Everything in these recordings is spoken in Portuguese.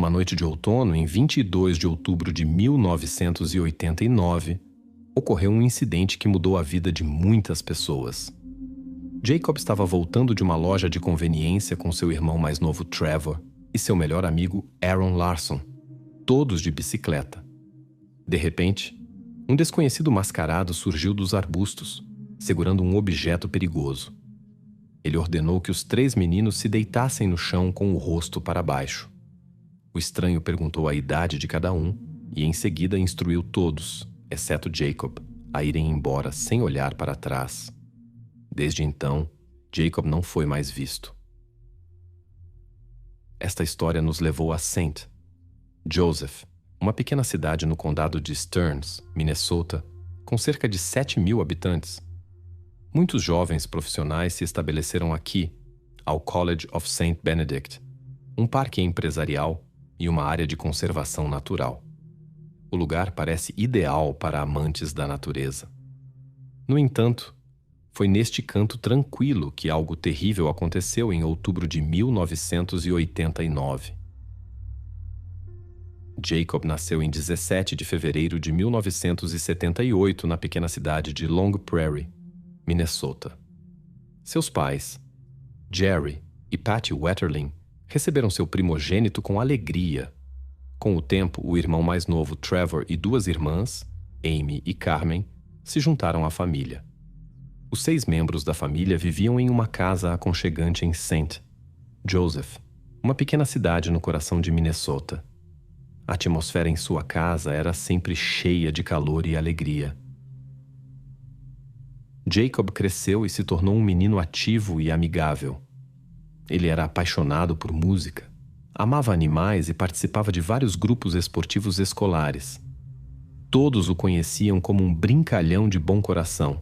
Numa noite de outono, em 22 de outubro de 1989, ocorreu um incidente que mudou a vida de muitas pessoas. Jacob estava voltando de uma loja de conveniência com seu irmão mais novo Trevor e seu melhor amigo Aaron Larson, todos de bicicleta. De repente, um desconhecido mascarado surgiu dos arbustos, segurando um objeto perigoso. Ele ordenou que os 3 meninos se deitassem no chão com o rosto para baixo. O estranho perguntou a idade de cada um e em seguida instruiu todos, exceto Jacob, a irem embora sem olhar para trás. Desde então, Jacob não foi mais visto. Esta história nos levou a St. Joseph, uma pequena cidade no condado de Stearns, Minnesota, com cerca de 7.000 habitantes. Muitos jovens profissionais se estabeleceram aqui, ao College of St. Benedict, um parque empresarial e uma área de conservação natural. O lugar parece ideal para amantes da natureza. No entanto, foi neste canto tranquilo que algo terrível aconteceu em outubro de 1989. Jacob nasceu em 17 de fevereiro de 1978 na pequena cidade de Long Prairie, Minnesota. Seus pais, Jerry e Patty Wetterling, receberam seu primogênito com alegria. Com o tempo, o irmão mais novo, Trevor, e 2 irmãs, Amy e Carmen, se juntaram à família. Os 6 membros da família viviam em uma casa aconchegante em St. Joseph, uma pequena cidade no coração de Minnesota. A atmosfera em sua casa era sempre cheia de calor e alegria. Jacob cresceu e se tornou um menino ativo e amigável. Ele era apaixonado por música, amava animais e participava de vários grupos esportivos escolares. Todos o conheciam como um brincalhão de bom coração.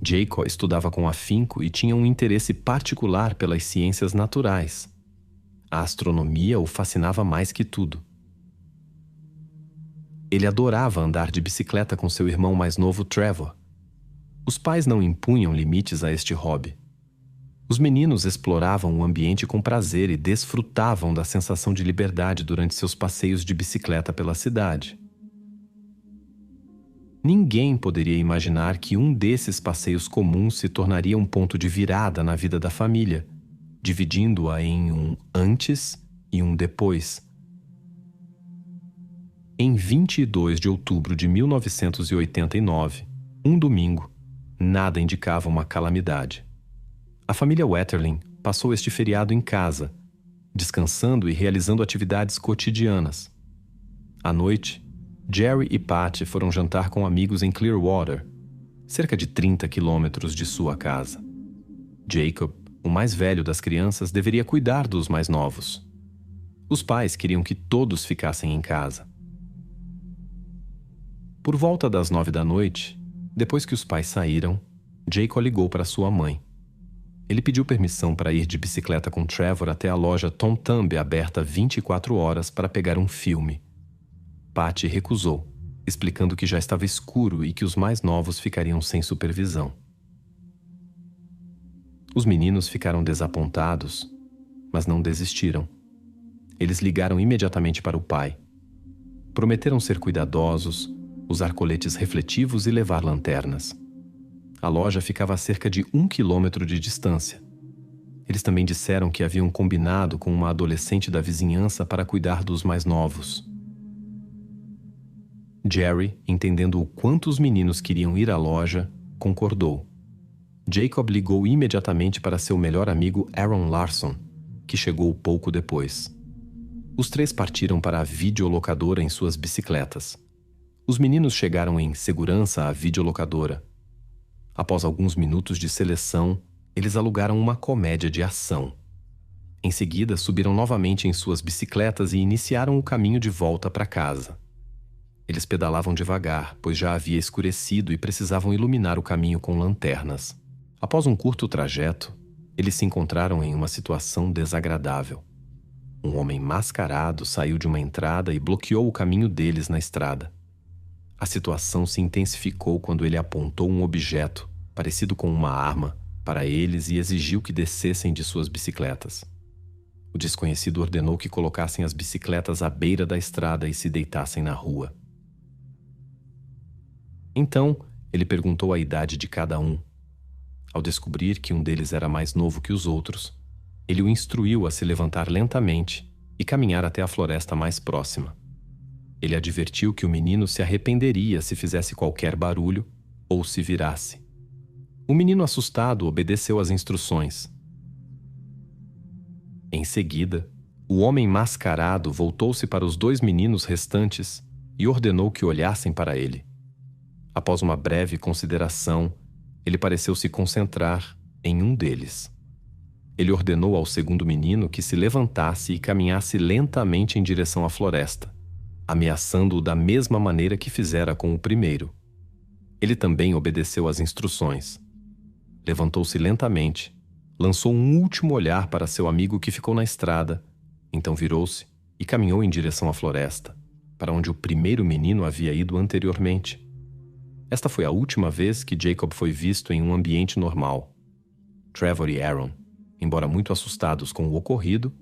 Jacob estudava com afinco e tinha um interesse particular pelas ciências naturais. A astronomia o fascinava mais que tudo. Ele adorava andar de bicicleta com seu irmão mais novo, Trevor. Os pais não impunham limites a este hobby. Os meninos exploravam o ambiente com prazer e desfrutavam da sensação de liberdade durante seus passeios de bicicleta pela cidade. Ninguém poderia imaginar que um desses passeios comuns se tornaria um ponto de virada na vida da família, dividindo-a em um antes e um depois. Em 22 de outubro de 1989, um domingo, nada indicava uma calamidade. A família Wetterling passou este feriado em casa, descansando e realizando atividades cotidianas. À noite, Jerry e Patty foram jantar com amigos em Clearwater, cerca de 30 quilômetros de sua casa. Jacob, o mais velho das crianças, deveria cuidar dos mais novos. Os pais queriam que todos ficassem em casa. Por volta das 9 da noite, depois que os pais saíram, Jacob ligou para sua mãe. Ele pediu permissão para ir de bicicleta com Trevor até a loja Tom Thumb, aberta 24 horas para pegar um filme. Patty recusou, explicando que já estava escuro e que os mais novos ficariam sem supervisão. Os meninos ficaram desapontados, mas não desistiram. Eles ligaram imediatamente para o pai. Prometeram ser cuidadosos, usar coletes refletivos e levar lanternas. A loja ficava a cerca de 1 quilômetro de distância. Eles também disseram que haviam combinado com uma adolescente da vizinhança para cuidar dos mais novos. Jerry, entendendo o quanto os meninos queriam ir à loja, concordou. Jacob ligou imediatamente para seu melhor amigo Aaron Larson, que chegou pouco depois. Os 3 partiram para a videolocadora em suas bicicletas. Os meninos chegaram em segurança à videolocadora. Após alguns minutos de seleção, eles alugaram uma comédia de ação. Em seguida, subiram novamente em suas bicicletas e iniciaram o caminho de volta para casa. Eles pedalavam devagar, pois já havia escurecido e precisavam iluminar o caminho com lanternas. Após um curto trajeto, eles se encontraram em uma situação desagradável. Um homem mascarado saiu de uma entrada e bloqueou o caminho deles na estrada. A situação se intensificou quando ele apontou um objeto, parecido com uma arma, para eles e exigiu que descessem de suas bicicletas. O desconhecido ordenou que colocassem as bicicletas à beira da estrada e se deitassem na rua. Então, ele perguntou a idade de cada um. Ao descobrir que um deles era mais novo que os outros, ele o instruiu a se levantar lentamente e caminhar até a floresta mais próxima. Ele advertiu que o menino se arrependeria se fizesse qualquer barulho ou se virasse. O menino assustado obedeceu às instruções. Em seguida, o homem mascarado voltou-se para os 2 meninos restantes e ordenou que olhassem para ele. Após uma breve consideração, ele pareceu se concentrar em um deles. Ele ordenou ao segundo menino que se levantasse e caminhasse lentamente em direção à floresta, ameaçando-o da mesma maneira que fizera com o primeiro. Ele também obedeceu às instruções. Levantou-se lentamente, lançou um último olhar para seu amigo que ficou na estrada, então virou-se e caminhou em direção à floresta, para onde o primeiro menino havia ido anteriormente. Esta foi a última vez que Jacob foi visto em um ambiente normal. Trevor e Aaron, embora muito assustados com o ocorrido,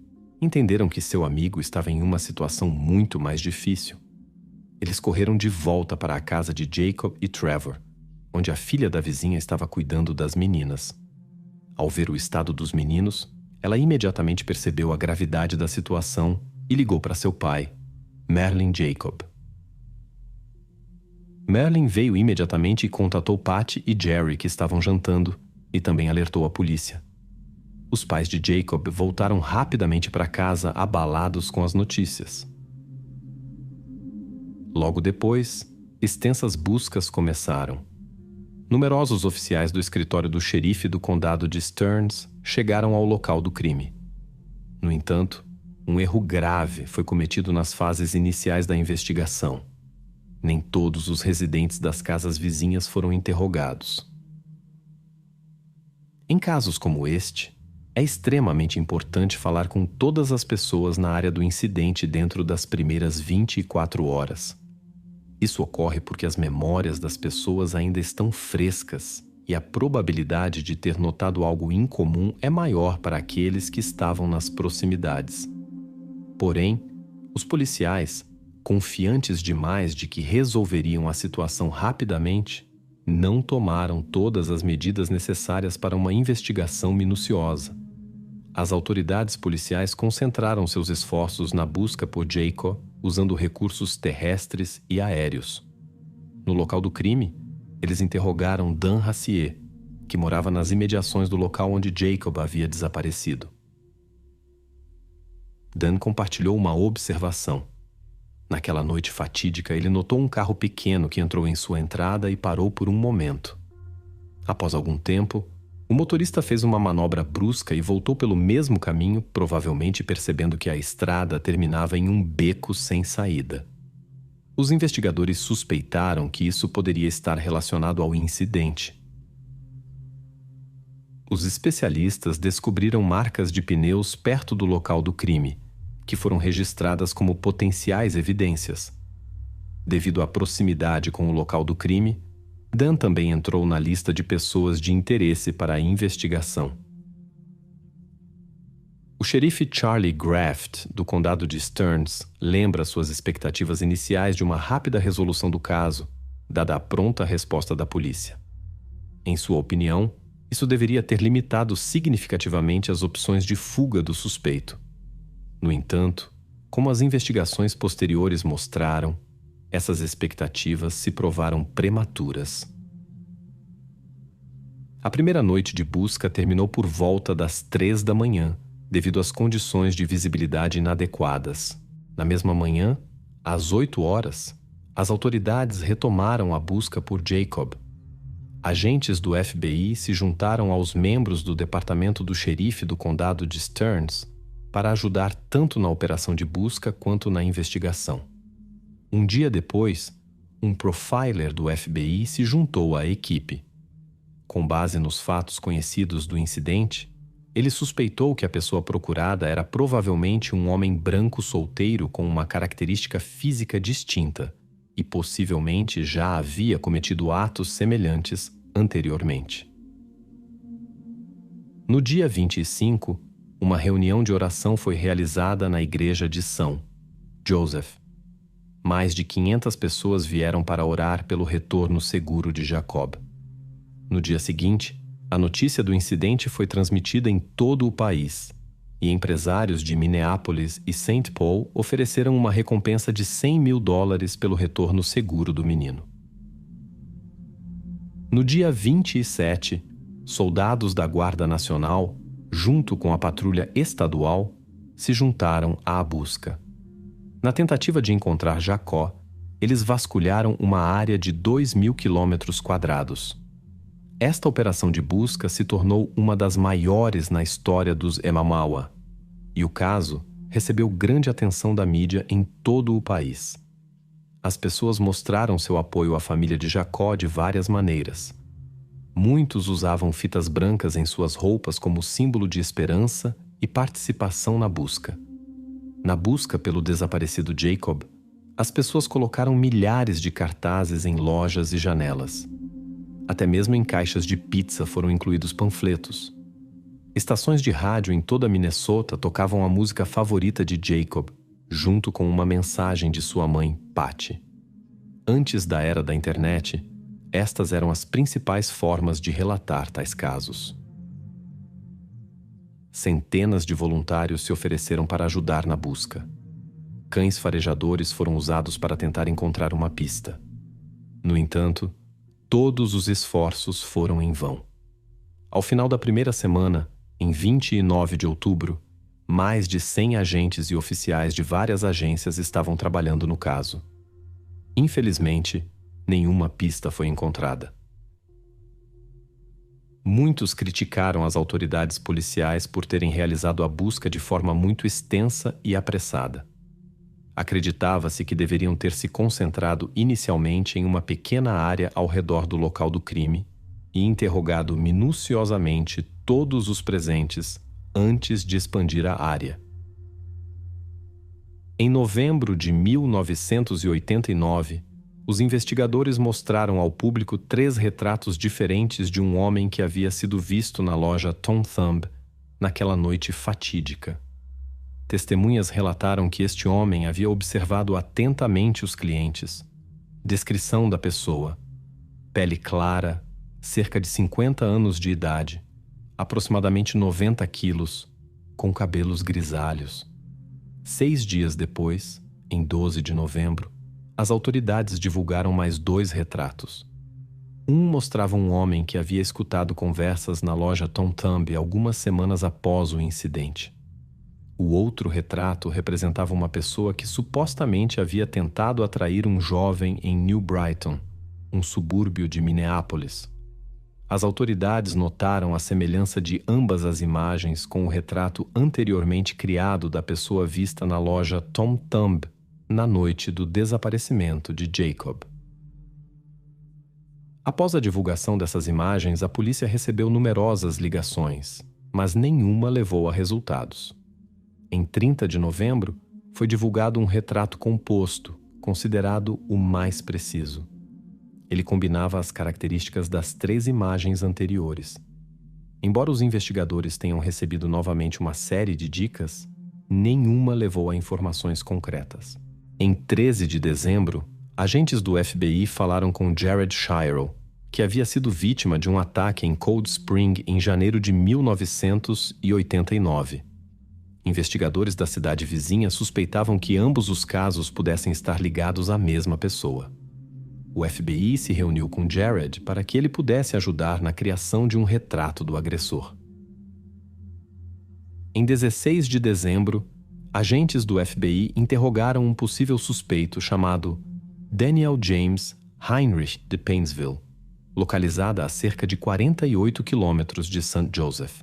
entenderam que seu amigo estava em uma situação muito mais difícil. Eles correram de volta para a casa de Jacob e Trevor, onde a filha da vizinha estava cuidando das meninas. Ao ver o estado dos meninos, ela imediatamente percebeu a gravidade da situação e ligou para seu pai, Merlin Jacob. Merlin veio imediatamente e contatou Patty e Jerry, que estavam jantando, e também alertou a polícia. Os pais de Jacob voltaram rapidamente para casa, abalados com as notícias. Logo depois, extensas buscas começaram. Numerosos oficiais do escritório do xerife do condado de Stearns chegaram ao local do crime. No entanto, um erro grave foi cometido nas fases iniciais da investigação. Nem todos os residentes das casas vizinhas foram interrogados. Em casos como este, é extremamente importante falar com todas as pessoas na área do incidente dentro das primeiras 24 horas. Isso ocorre porque as memórias das pessoas ainda estão frescas e a probabilidade de ter notado algo incomum é maior para aqueles que estavam nas proximidades. Porém, os policiais, confiantes demais de que resolveriam a situação rapidamente, não tomaram todas as medidas necessárias para uma investigação minuciosa. As autoridades policiais concentraram seus esforços na busca por Jacob usando recursos terrestres e aéreos. No local do crime, eles interrogaram Dan Racier, que morava nas imediações do local onde Jacob havia desaparecido. Dan compartilhou uma observação. Naquela noite fatídica, ele notou um carro pequeno que entrou em sua entrada e parou por um momento. Após algum tempo, o motorista fez uma manobra brusca e voltou pelo mesmo caminho, provavelmente percebendo que a estrada terminava em um beco sem saída. Os investigadores suspeitaram que isso poderia estar relacionado ao incidente. Os especialistas descobriram marcas de pneus perto do local do crime, que foram registradas como potenciais evidências. Devido à proximidade com o local do crime, Dan também entrou na lista de pessoas de interesse para a investigação. O xerife Charlie Graft, do condado de Stearns, lembra suas expectativas iniciais de uma rápida resolução do caso, dada a pronta resposta da polícia. Em sua opinião, isso deveria ter limitado significativamente as opções de fuga do suspeito. No entanto, como as investigações posteriores mostraram, essas expectativas se provaram prematuras. A primeira noite de busca terminou por volta das 3 da manhã, devido às condições de visibilidade inadequadas. Na mesma manhã, às 8 horas, as autoridades retomaram a busca por Jacob. Agentes do FBI se juntaram aos membros do departamento do xerife do condado de Stearns para ajudar tanto na operação de busca quanto na investigação. Um dia depois, um profiler do FBI se juntou à equipe. Com base nos fatos conhecidos do incidente, ele suspeitou que a pessoa procurada era provavelmente um homem branco solteiro com uma característica física distinta e possivelmente já havia cometido atos semelhantes anteriormente. No dia 25, uma reunião de oração foi realizada na igreja de São Joseph. Mais de 500 pessoas vieram para orar pelo retorno seguro de Jacob. No dia seguinte, a notícia do incidente foi transmitida em todo o país, e empresários de Minneapolis e Saint Paul ofereceram uma recompensa de $100 mil pelo retorno seguro do menino. No dia 27, soldados da Guarda Nacional, junto com a patrulha estadual, se juntaram à busca. Na tentativa de encontrar Jacó, eles vasculharam uma área de 2.000 km². Esta operação de busca se tornou uma das maiores na história dos Emamaua, e o caso recebeu grande atenção da mídia em todo o país. As pessoas mostraram seu apoio à família de Jacó de várias maneiras. Muitos usavam fitas brancas em suas roupas como símbolo de esperança e participação na busca. Na busca pelo desaparecido Jacob, as pessoas colocaram milhares de cartazes em lojas e janelas. Até mesmo em caixas de pizza foram incluídos panfletos. Estações de rádio em toda Minnesota tocavam a música favorita de Jacob, junto com uma mensagem de sua mãe, Patty. Antes da era da internet, estas eram as principais formas de relatar tais casos. Centenas de voluntários se ofereceram para ajudar na busca. Cães farejadores foram usados para tentar encontrar uma pista. No entanto, todos os esforços foram em vão. Ao final da primeira semana, em 29 de outubro, mais de 100 agentes e oficiais de várias agências estavam trabalhando no caso. Infelizmente, nenhuma pista foi encontrada. Muitos criticaram as autoridades policiais por terem realizado a busca de forma muito extensa e apressada. Acreditava-se que deveriam ter se concentrado inicialmente em uma pequena área ao redor do local do crime e interrogado minuciosamente todos os presentes antes de expandir a área. Em novembro de 1989, os investigadores mostraram ao público 3 retratos diferentes de um homem que havia sido visto na loja Tom Thumb naquela noite fatídica. Testemunhas relataram que este homem havia observado atentamente os clientes. Descrição da pessoa: pele clara, cerca de 50 anos de idade, aproximadamente 90 quilos, com cabelos grisalhos. 6 dias depois, em 12 de novembro, as autoridades divulgaram mais 2 retratos. Um mostrava um homem que havia escutado conversas na loja Tom Thumb algumas semanas após o incidente. O outro retrato representava uma pessoa que supostamente havia tentado atrair um jovem em New Brighton, um subúrbio de Minneapolis. As autoridades notaram a semelhança de ambas as imagens com o retrato anteriormente criado da pessoa vista na loja Tom Thumb na noite do desaparecimento de Jacob. Após a divulgação dessas imagens, a polícia recebeu numerosas ligações, mas nenhuma levou a resultados. Em 30 de novembro, foi divulgado um retrato composto, considerado o mais preciso. Ele combinava as características das 3 imagens anteriores. Embora os investigadores tenham recebido novamente uma série de dicas, nenhuma levou a informações concretas. Em 13 de dezembro, agentes do FBI falaram com Jared Shiro, que havia sido vítima de um ataque em Cold Spring em janeiro de 1989. Investigadores da cidade vizinha suspeitavam que ambos os casos pudessem estar ligados à mesma pessoa. O FBI se reuniu com Jared para que ele pudesse ajudar na criação de um retrato do agressor. Em 16 de dezembro, agentes do FBI interrogaram um possível suspeito chamado Daniel James Heinrich de Painesville, localizada a cerca de 48 quilômetros de St. Joseph.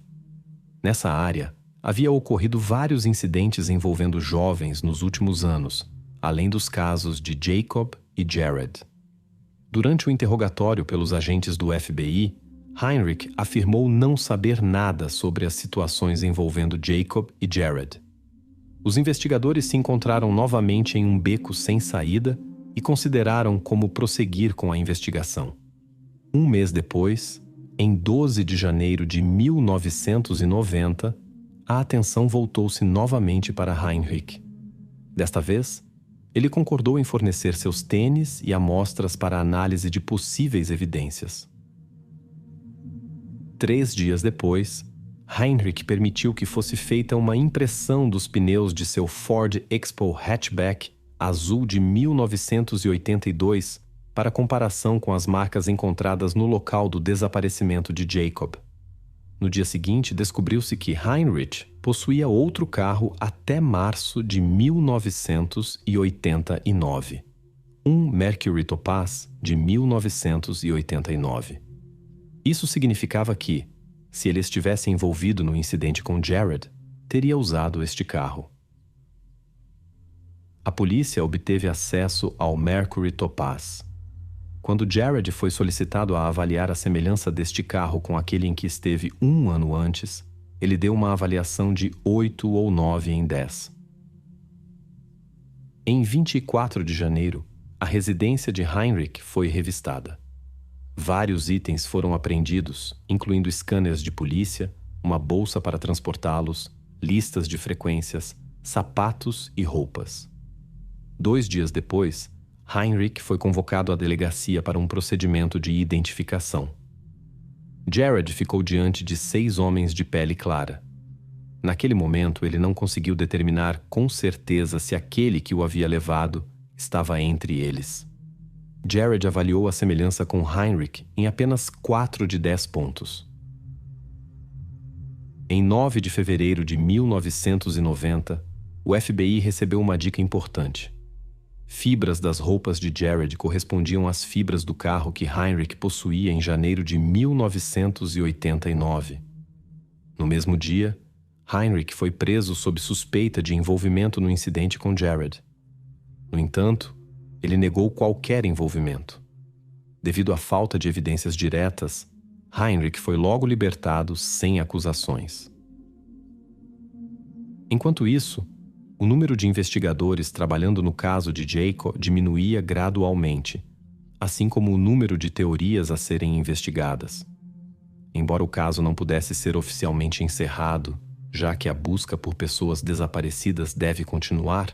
Nessa área, havia ocorrido vários incidentes envolvendo jovens nos últimos anos, além dos casos de Jacob e Jared. Durante o interrogatório pelos agentes do FBI, Heinrich afirmou não saber nada sobre as situações envolvendo Jacob e Jared. Os investigadores se encontraram novamente em um beco sem saída e consideraram como prosseguir com a investigação. Um mês depois, em 12 de janeiro de 1990, a atenção voltou-se novamente para Heinrich. Desta vez, ele concordou em fornecer seus tênis e amostras para análise de possíveis evidências. 3 dias depois, Heinrich permitiu que fosse feita uma impressão dos pneus de seu Ford Expo hatchback azul de 1982 para comparação com as marcas encontradas no local do desaparecimento de Jacob. No dia seguinte, descobriu-se que Heinrich possuía outro carro até março de 1989, um Mercury Topaz de 1989. Isso significava que, se ele estivesse envolvido no incidente com Jared, teria usado este carro. A polícia obteve acesso ao Mercury Topaz. Quando Jared foi solicitado a avaliar a semelhança deste carro com aquele em que esteve 1 ano antes, ele deu uma avaliação de 8 ou 9 em 10. Em 24 de janeiro, a residência de Heinrich foi revistada. Vários itens foram apreendidos, incluindo scanners de polícia, uma bolsa para transportá-los, listas de frequências, sapatos e roupas. 2 dias depois, Heinrich foi convocado à delegacia para um procedimento de identificação. Jared ficou diante de 6 homens de pele clara. Naquele momento, ele não conseguiu determinar com certeza se aquele que o havia levado estava entre eles. Jared avaliou a semelhança com Heinrich em apenas 4 de 10 pontos. Em 9 de fevereiro de 1990, o FBI recebeu uma dica importante. Fibras das roupas de Jared correspondiam às fibras do carro que Heinrich possuía em janeiro de 1989. No mesmo dia, Heinrich foi preso sob suspeita de envolvimento no incidente com Jared. No entanto, ele negou qualquer envolvimento. Devido à falta de evidências diretas, Heinrich foi logo libertado sem acusações. Enquanto isso, o número de investigadores trabalhando no caso de Jacob diminuía gradualmente, assim como o número de teorias a serem investigadas. Embora o caso não pudesse ser oficialmente encerrado, já que a busca por pessoas desaparecidas deve continuar,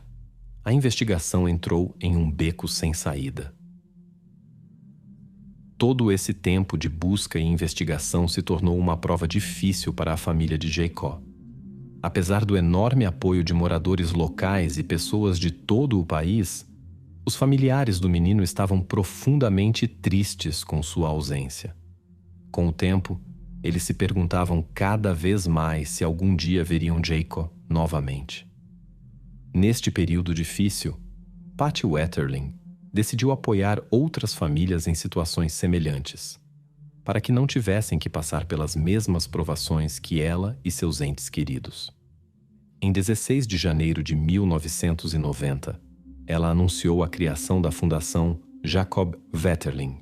a investigação entrou em um beco sem saída. Todo esse tempo de busca e investigação se tornou uma prova difícil para a família de Jacob. Apesar do enorme apoio de moradores locais e pessoas de todo o país, os familiares do menino estavam profundamente tristes com sua ausência. Com o tempo, eles se perguntavam cada vez mais se algum dia veriam Jacob novamente. Neste período difícil, Patty Wetterling decidiu apoiar outras famílias em situações semelhantes, para que não tivessem que passar pelas mesmas provações que ela e seus entes queridos. Em 16 de janeiro de 1990, ela anunciou a criação da Fundação Jacob Wetterling.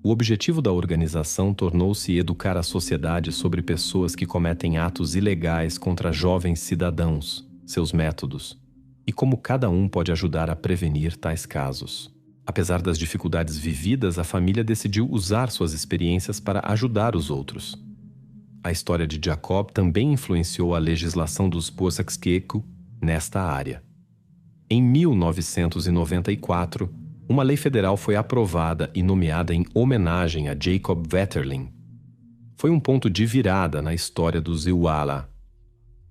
O objetivo da organização tornou-se educar a sociedade sobre pessoas que cometem atos ilegais contra jovens cidadãos, seus métodos, e como cada um pode ajudar a prevenir tais casos. Apesar das dificuldades vividas, a família decidiu usar suas experiências para ajudar os outros. A história de Jacob também influenciou a legislação dos Posakskieku nesta área. Em 1994, uma lei federal foi aprovada e nomeada em homenagem a Jacob Wetterling. Foi um ponto de virada na história do Ziwala.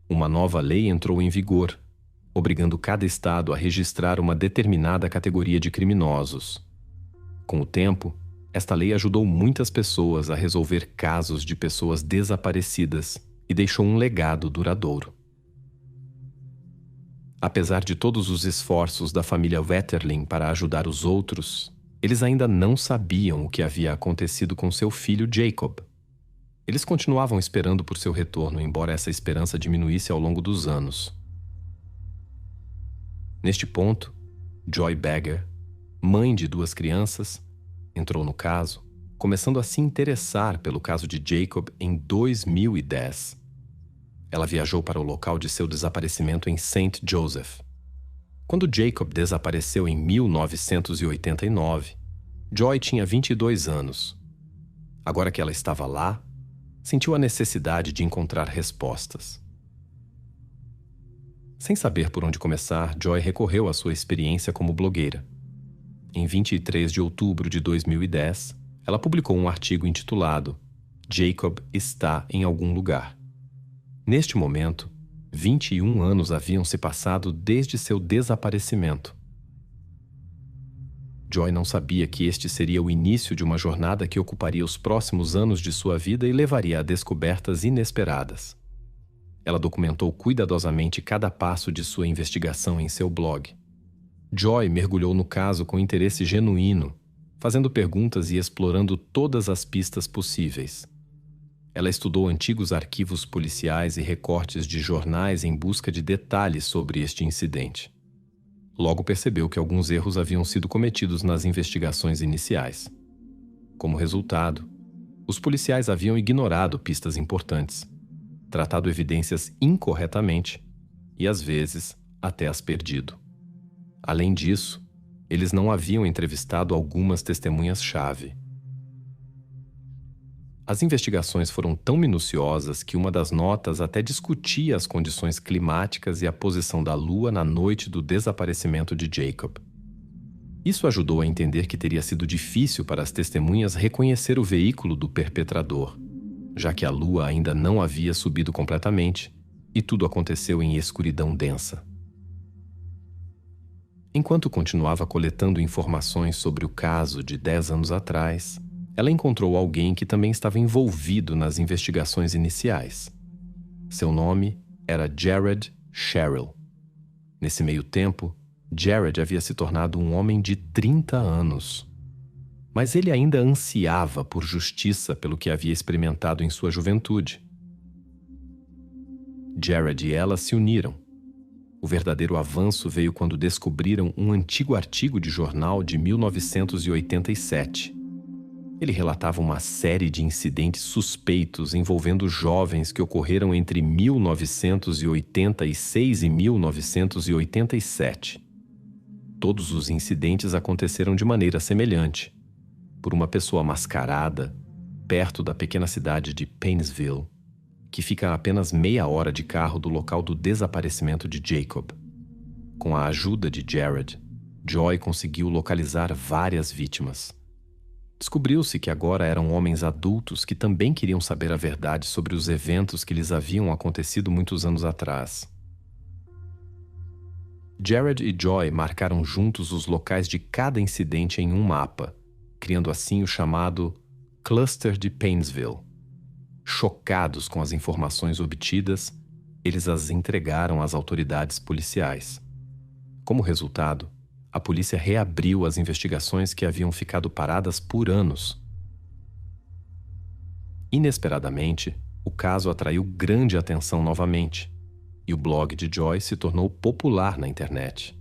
Uma nova lei entrou em vigor, obrigando cada estado a registrar uma determinada categoria de criminosos. Com o tempo, esta lei ajudou muitas pessoas a resolver casos de pessoas desaparecidas e deixou um legado duradouro. Apesar de todos os esforços da família Wetterling para ajudar os outros, eles ainda não sabiam o que havia acontecido com seu filho Jacob. Eles continuavam esperando por seu retorno, embora essa esperança diminuísse ao longo dos anos. Neste ponto, Joy Bagger, mãe de 2 crianças, entrou no caso, começando a se interessar pelo caso de Jacob em 2010. Ela viajou para o local de seu desaparecimento em St. Joseph. Quando Jacob desapareceu em 1989, Joy tinha 22 anos. Agora que ela estava lá, sentiu a necessidade de encontrar respostas. Sem saber por onde começar, Joy recorreu à sua experiência como blogueira. Em 23 de outubro de 2010, ela publicou um artigo intitulado Jacob está em algum lugar. Neste momento, 21 anos haviam se passado desde seu desaparecimento. Joy não sabia que este seria o início de uma jornada que ocuparia os próximos anos de sua vida e levaria a descobertas inesperadas. Ela documentou cuidadosamente cada passo de sua investigação em seu blog. Joy mergulhou no caso com interesse genuíno, fazendo perguntas e explorando todas as pistas possíveis. Ela estudou antigos arquivos policiais e recortes de jornais em busca de detalhes sobre este incidente. Logo percebeu que alguns erros haviam sido cometidos nas investigações iniciais. Como resultado, os policiais haviam ignorado pistas importantes, tratado evidências incorretamente e, às vezes, até as perdido. Além disso, eles não haviam entrevistado algumas testemunhas-chave. As investigações foram tão minuciosas que uma das notas até discutia as condições climáticas e a posição da Lua na noite do desaparecimento de Jacob. Isso ajudou a entender que teria sido difícil para as testemunhas reconhecer o veículo do perpetrador, já que a Lua ainda não havia subido completamente e tudo aconteceu em escuridão densa. Enquanto continuava coletando informações sobre o caso de 10 anos atrás, ela encontrou alguém que também estava envolvido nas investigações iniciais. Seu nome era Jared Sherrill. Nesse meio tempo, Jared havia se tornado um homem de 30 anos. Mas ele ainda ansiava por justiça pelo que havia experimentado em sua juventude. Jared e ela se uniram. O verdadeiro avanço veio quando descobriram um antigo artigo de jornal de 1987. Ele relatava uma série de incidentes suspeitos envolvendo jovens que ocorreram entre 1986 e 1987. Todos os incidentes aconteceram de maneira semelhante, por uma pessoa mascarada, perto da pequena cidade de Painesville, que fica a apenas meia hora de carro do local do desaparecimento de Jacob. Com a ajuda de Jared, Joy conseguiu localizar várias vítimas. Descobriu-se que agora eram homens adultos que também queriam saber a verdade sobre os eventos que lhes haviam acontecido muitos anos atrás. Jared e Joy marcaram juntos os locais de cada incidente em um mapa, criando assim o chamado Cluster de Painesville. Chocados com as informações obtidas, eles as entregaram às autoridades policiais. Como resultado, a polícia reabriu as investigações que haviam ficado paradas por anos. Inesperadamente, o caso atraiu grande atenção novamente, e o blog de Joy se tornou popular na internet.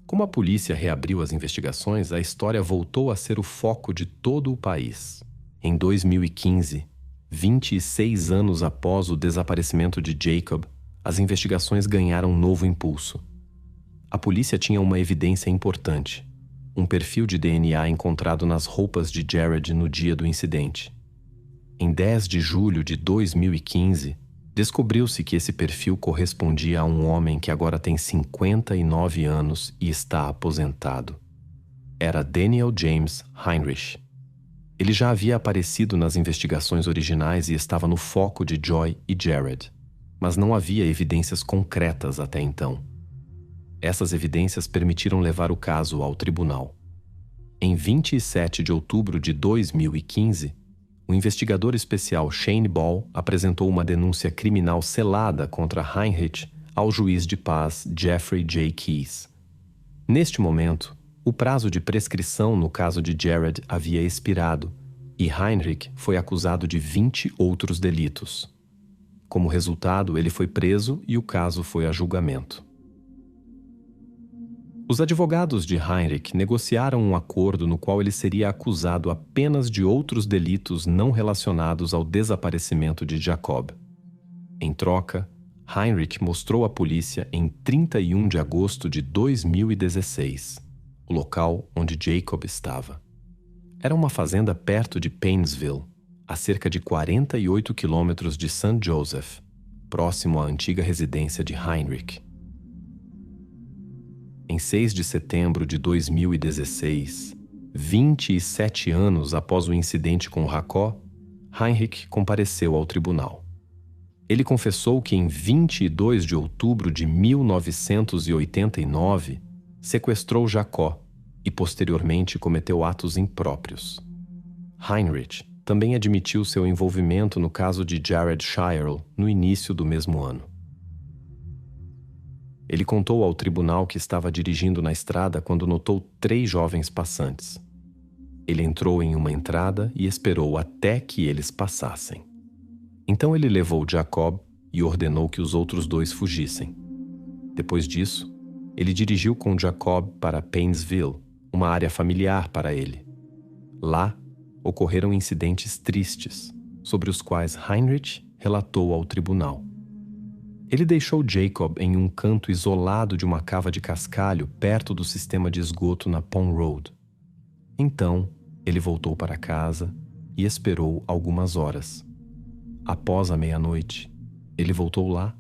Como a polícia reabriu as investigações, a história voltou a ser o foco de todo o país. Em 2015, 26 anos após o desaparecimento de Jacob, as investigações ganharam um novo impulso. A polícia tinha uma evidência importante: um perfil de DNA encontrado nas roupas de Jared no dia do incidente. Em 10 de julho de 2015, descobriu-se que esse perfil correspondia a um homem que agora tem 59 anos e está aposentado. Era Daniel James Heinrich. Ele já havia aparecido nas investigações originais e estava no foco de Joy e Jared, mas não havia evidências concretas até então. Essas evidências permitiram levar o caso ao tribunal. Em 27 de outubro de 2015, o investigador especial Shane Ball apresentou uma denúncia criminal selada contra Heinrich ao juiz de paz Jeffrey J. Keyes. Neste momento, o prazo de prescrição no caso de Jared havia expirado e Heinrich foi acusado de 20 outros delitos. Como resultado, ele foi preso e o caso foi a julgamento. Os advogados de Heinrich negociaram um acordo no qual ele seria acusado apenas de outros delitos não relacionados ao desaparecimento de Jacob. Em troca, Heinrich mostrou à polícia em 31 de agosto de 2016 o local onde Jacob estava. Era uma fazenda perto de Painesville, a cerca de 48 quilômetros de St. Joseph, próximo à antiga residência de Heinrich. Em 6 de setembro de 2016, 27 anos após o incidente com Jacó, Heinrich compareceu ao tribunal. Ele confessou que em 22 de outubro de 1989 sequestrou Jacó e posteriormente cometeu atos impróprios. Heinrich também admitiu seu envolvimento no caso de Jared Shirel no início do mesmo ano. Ele contou ao tribunal que estava dirigindo na estrada quando notou 3 jovens passantes. Ele entrou em uma entrada e esperou até que eles passassem. Então ele levou Jacob e ordenou que os outros 2 fugissem. Depois disso, ele dirigiu com Jacob para Painesville, uma área familiar para ele. Lá, ocorreram incidentes tristes, sobre os quais Heinrich relatou ao tribunal. Ele deixou Jacob em um canto isolado de uma cava de cascalho perto do sistema de esgoto na Pond Road. Então, ele voltou para casa e esperou algumas horas. Após a meia-noite, ele voltou lá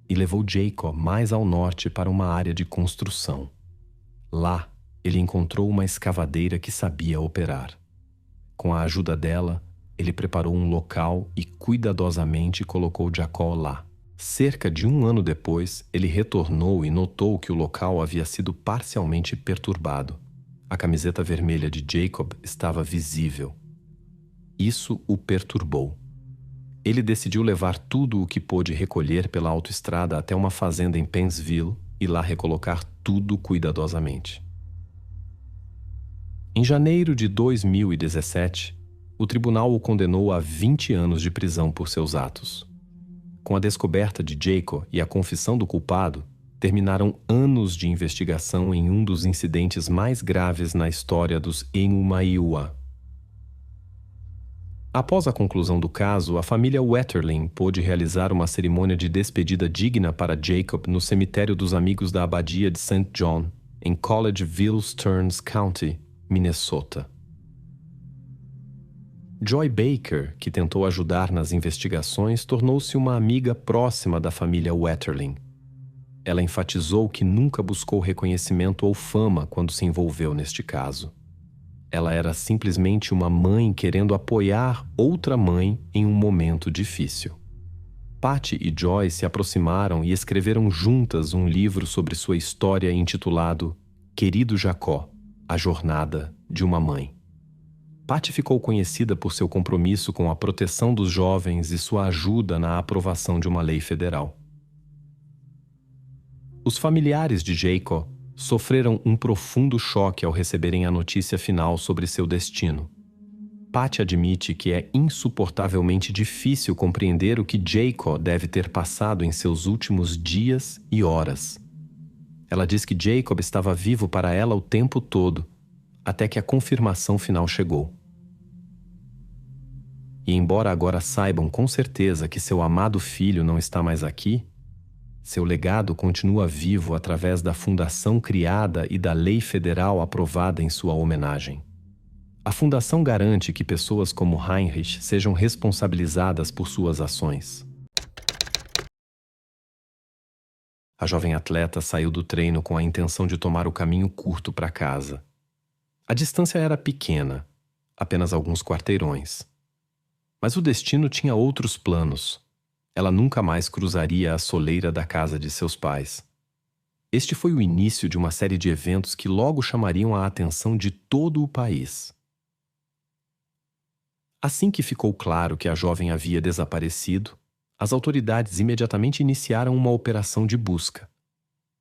e levou Jacob mais ao norte para uma área de construção. Lá, ele encontrou uma escavadeira que sabia operar. Com a ajuda dela, ele preparou um local e cuidadosamente colocou Jacó lá. Cerca de 1 ano depois, ele retornou e notou que o local havia sido parcialmente perturbado. A camiseta vermelha de Jacob estava visível. Isso o perturbou. Ele decidiu levar tudo o que pôde recolher pela autoestrada até uma fazenda em Painesville e lá recolocar tudo cuidadosamente. Em janeiro de 2017, o tribunal o condenou a 20 anos de prisão por seus atos. Com a descoberta de Jacob e a confissão do culpado, terminaram anos de investigação em um dos incidentes mais graves na história dos Enyumaiwa. Após a conclusão do caso, a família Wetterling pôde realizar uma cerimônia de despedida digna para Jacob no cemitério dos amigos da abadia de St. John, em Collegeville, Stearns County, Minnesota. Joy Baker, que tentou ajudar nas investigações, tornou-se uma amiga próxima da família Wetterling. Ela enfatizou que nunca buscou reconhecimento ou fama quando se envolveu neste caso. Ela era simplesmente uma mãe querendo apoiar outra mãe em um momento difícil. Patty e Joy se aproximaram e escreveram juntas um livro sobre sua história intitulado Querido Jacó, a jornada de uma mãe. Patty ficou conhecida por seu compromisso com a proteção dos jovens e sua ajuda na aprovação de uma lei federal. Os familiares de Jacob sofreram um profundo choque ao receberem a notícia final sobre seu destino. Patty admite que é insuportavelmente difícil compreender o que Jacob deve ter passado em seus últimos dias e horas. Ela diz que Jacob estava vivo para ela o tempo todo, até que a confirmação final chegou. E embora agora saibam com certeza que seu amado filho não está mais aqui, seu legado continua vivo através da fundação criada e da lei federal aprovada em sua homenagem. A fundação garante que pessoas como Heinrich sejam responsabilizadas por suas ações. A jovem atleta saiu do treino com a intenção de tomar o caminho curto para casa. A distância era pequena, apenas alguns quarteirões. Mas o destino tinha outros planos. Ela nunca mais cruzaria a soleira da casa de seus pais. Este foi o início de uma série de eventos que logo chamariam a atenção de todo o país. Assim que ficou claro que a jovem havia desaparecido, as autoridades imediatamente iniciaram uma operação de busca.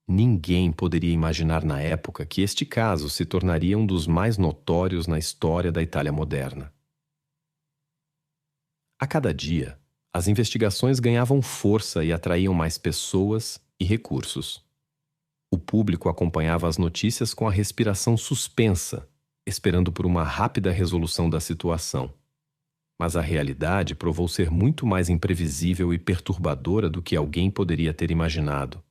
Ninguém poderia imaginar na época que este caso se tornaria um dos mais notórios na história da Itália moderna. A cada dia, as investigações ganhavam força e atraíam mais pessoas e recursos. O público acompanhava as notícias com a respiração suspensa, esperando por uma rápida resolução da situação. Mas a realidade provou ser muito mais imprevisível e perturbadora do que alguém poderia ter imaginado.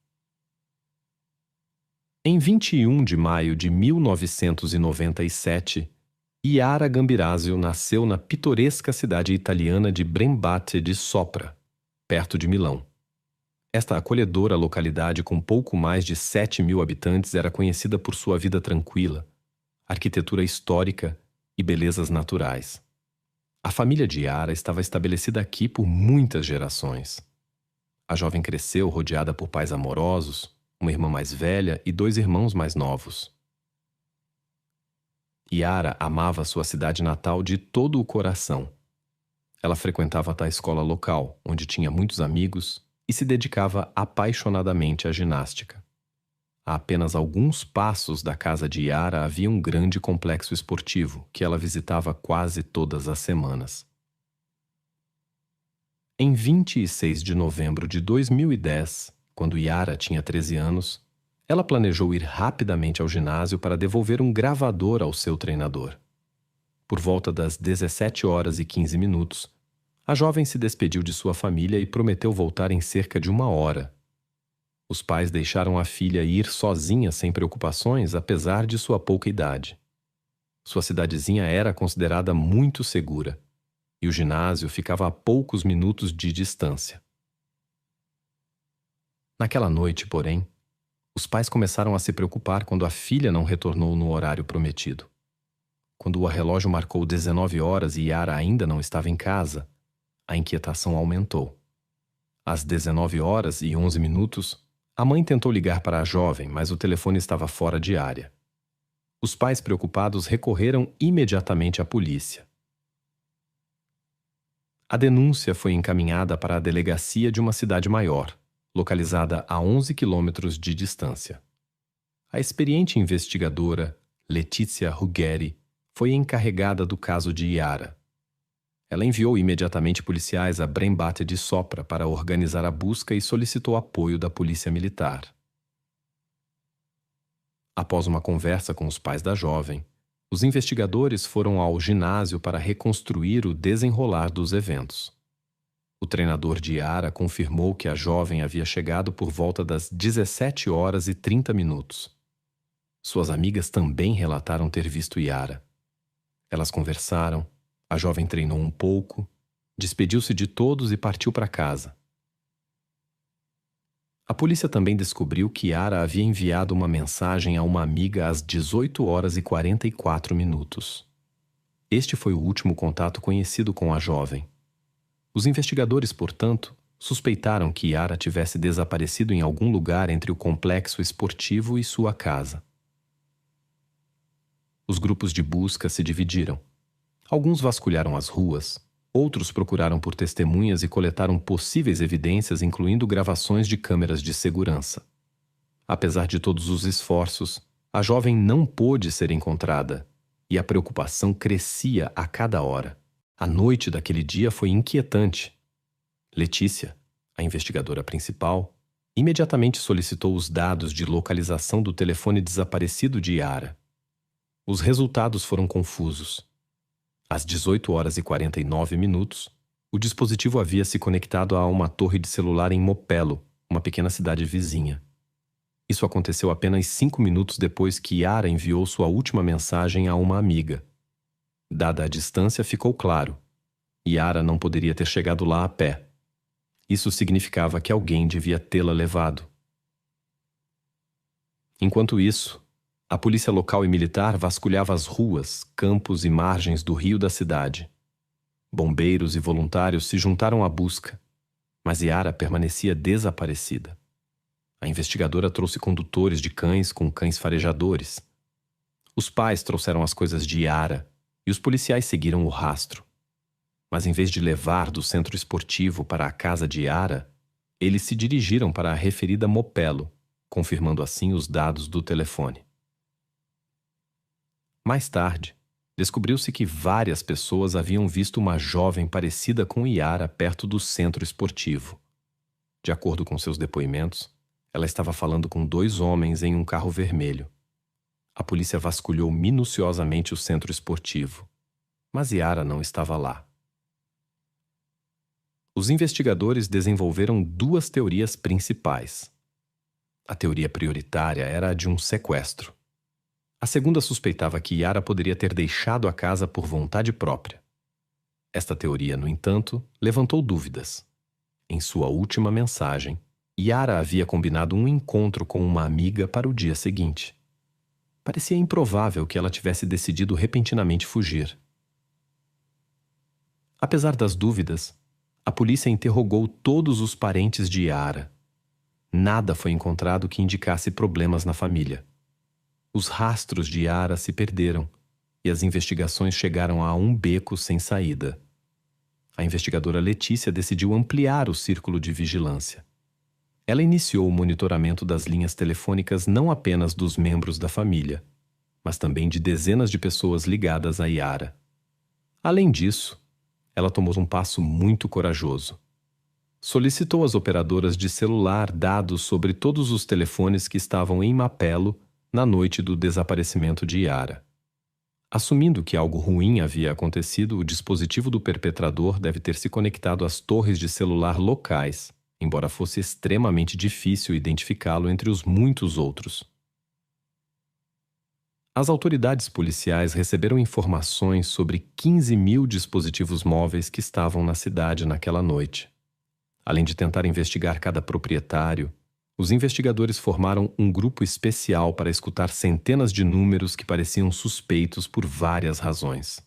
Em 21 de maio de 1997, Iara Gambirasio nasceu na pitoresca cidade italiana de Brembate di Sopra, perto de Milão. Esta acolhedora localidade com pouco mais de 7.000 habitantes era conhecida por sua vida tranquila, arquitetura histórica e belezas naturais. A família de Yara estava estabelecida aqui por muitas gerações. A jovem cresceu rodeada por pais amorosos, uma irmã mais velha e 2 irmãos mais novos. Yara amava sua cidade natal de todo o coração. Ela frequentava a escola local, onde tinha muitos amigos, e se dedicava apaixonadamente à ginástica. A apenas alguns passos da casa de Yara havia um grande complexo esportivo que ela visitava quase todas as semanas. Em 26 de novembro de 2010, quando Yara tinha 13 anos, ela planejou ir rapidamente ao ginásio para devolver um gravador ao seu treinador. Por volta das 17h15, a jovem se despediu de sua família e prometeu voltar em cerca de 1 hora. Os pais deixaram a filha ir sozinha sem preocupações, apesar de sua pouca idade. Sua cidadezinha era considerada muito segura, e o ginásio ficava a poucos minutos de distância. Naquela noite, porém, os pais começaram a se preocupar quando a filha não retornou no horário prometido. Quando o relógio marcou 19 horas e Yara ainda não estava em casa, a inquietação aumentou. Às 19h11, a mãe tentou ligar para a jovem, mas o telefone estava fora de área. Os pais preocupados recorreram imediatamente à polícia. A denúncia foi encaminhada para a delegacia de uma cidade maior, localizada a 11 quilômetros de distância. A experiente investigadora Letícia Ruggeri foi encarregada do caso de Yara. Ela enviou imediatamente policiais a Brembate de Sopra para organizar a busca e solicitou apoio da polícia militar. Após uma conversa com os pais da jovem, os investigadores foram ao ginásio para reconstruir o desenrolar dos eventos. O treinador de Yara confirmou que a jovem havia chegado por volta das 17h30. Suas amigas também relataram ter visto Yara. Elas conversaram, a jovem treinou um pouco, despediu-se de todos e partiu para casa. A polícia também descobriu que Yara havia enviado uma mensagem a uma amiga às 18h44. Este foi o último contato conhecido com a jovem. Os investigadores, portanto, suspeitaram que Yara tivesse desaparecido em algum lugar entre o complexo esportivo e sua casa. Os grupos de busca se dividiram. Alguns vasculharam as ruas, outros procuraram por testemunhas e coletaram possíveis evidências, incluindo gravações de câmeras de segurança. Apesar de todos os esforços, a jovem não pôde ser encontrada, e a preocupação crescia a cada hora. A noite daquele dia foi inquietante. Letícia, a investigadora principal, imediatamente solicitou os dados de localização do telefone desaparecido de Yara. Os resultados foram confusos. Às 18h49, o dispositivo havia se conectado a uma torre de celular em Mopelo, uma pequena cidade vizinha. Isso aconteceu apenas 5 minutos depois que Yara enviou sua última mensagem a uma amiga. Dada a distância, ficou claro: Yara não poderia ter chegado lá a pé. Isso significava que alguém devia tê-la levado. Enquanto isso, a polícia local e militar vasculhava as ruas, campos e margens do rio da cidade. Bombeiros e voluntários se juntaram à busca, mas Yara permanecia desaparecida. A investigadora trouxe condutores de cães com cães farejadores. Os pais trouxeram as coisas de Yara e os policiais seguiram o rastro. Mas em vez de levar do centro esportivo para a casa de Yara, eles se dirigiram para a referida Mopelo, confirmando assim os dados do telefone. Mais tarde, descobriu-se que várias pessoas haviam visto uma jovem parecida com Yara perto do centro esportivo. De acordo com seus depoimentos, ela estava falando com 2 homens em um carro vermelho. A polícia vasculhou minuciosamente o centro esportivo, mas Yara não estava lá. Os investigadores desenvolveram 2 teorias principais. A teoria prioritária era a de um sequestro. A segunda suspeitava que Yara poderia ter deixado a casa por vontade própria. Esta teoria, no entanto, levantou dúvidas. Em sua última mensagem, Yara havia combinado um encontro com uma amiga para o dia seguinte. Parecia improvável que ela tivesse decidido repentinamente fugir. Apesar das dúvidas, a polícia interrogou todos os parentes de Yara. Nada foi encontrado que indicasse problemas na família. Os rastros de Yara se perderam e as investigações chegaram a um beco sem saída. A investigadora Letícia decidiu ampliar o círculo de vigilância. Ela iniciou o monitoramento das linhas telefônicas não apenas dos membros da família, mas também de dezenas de pessoas ligadas a Yara. Além disso, ela tomou um passo muito corajoso. Solicitou às operadoras de celular dados sobre todos os telefones que estavam em Mapelo na noite do desaparecimento de Yara. Assumindo que algo ruim havia acontecido, o dispositivo do perpetrador deve ter se conectado às torres de celular locais, embora fosse extremamente difícil identificá-lo entre os muitos outros. As autoridades policiais receberam informações sobre 15.000 dispositivos móveis que estavam na cidade naquela noite. Além de tentar investigar cada proprietário, os investigadores formaram um grupo especial para escutar centenas de números que pareciam suspeitos por várias razões.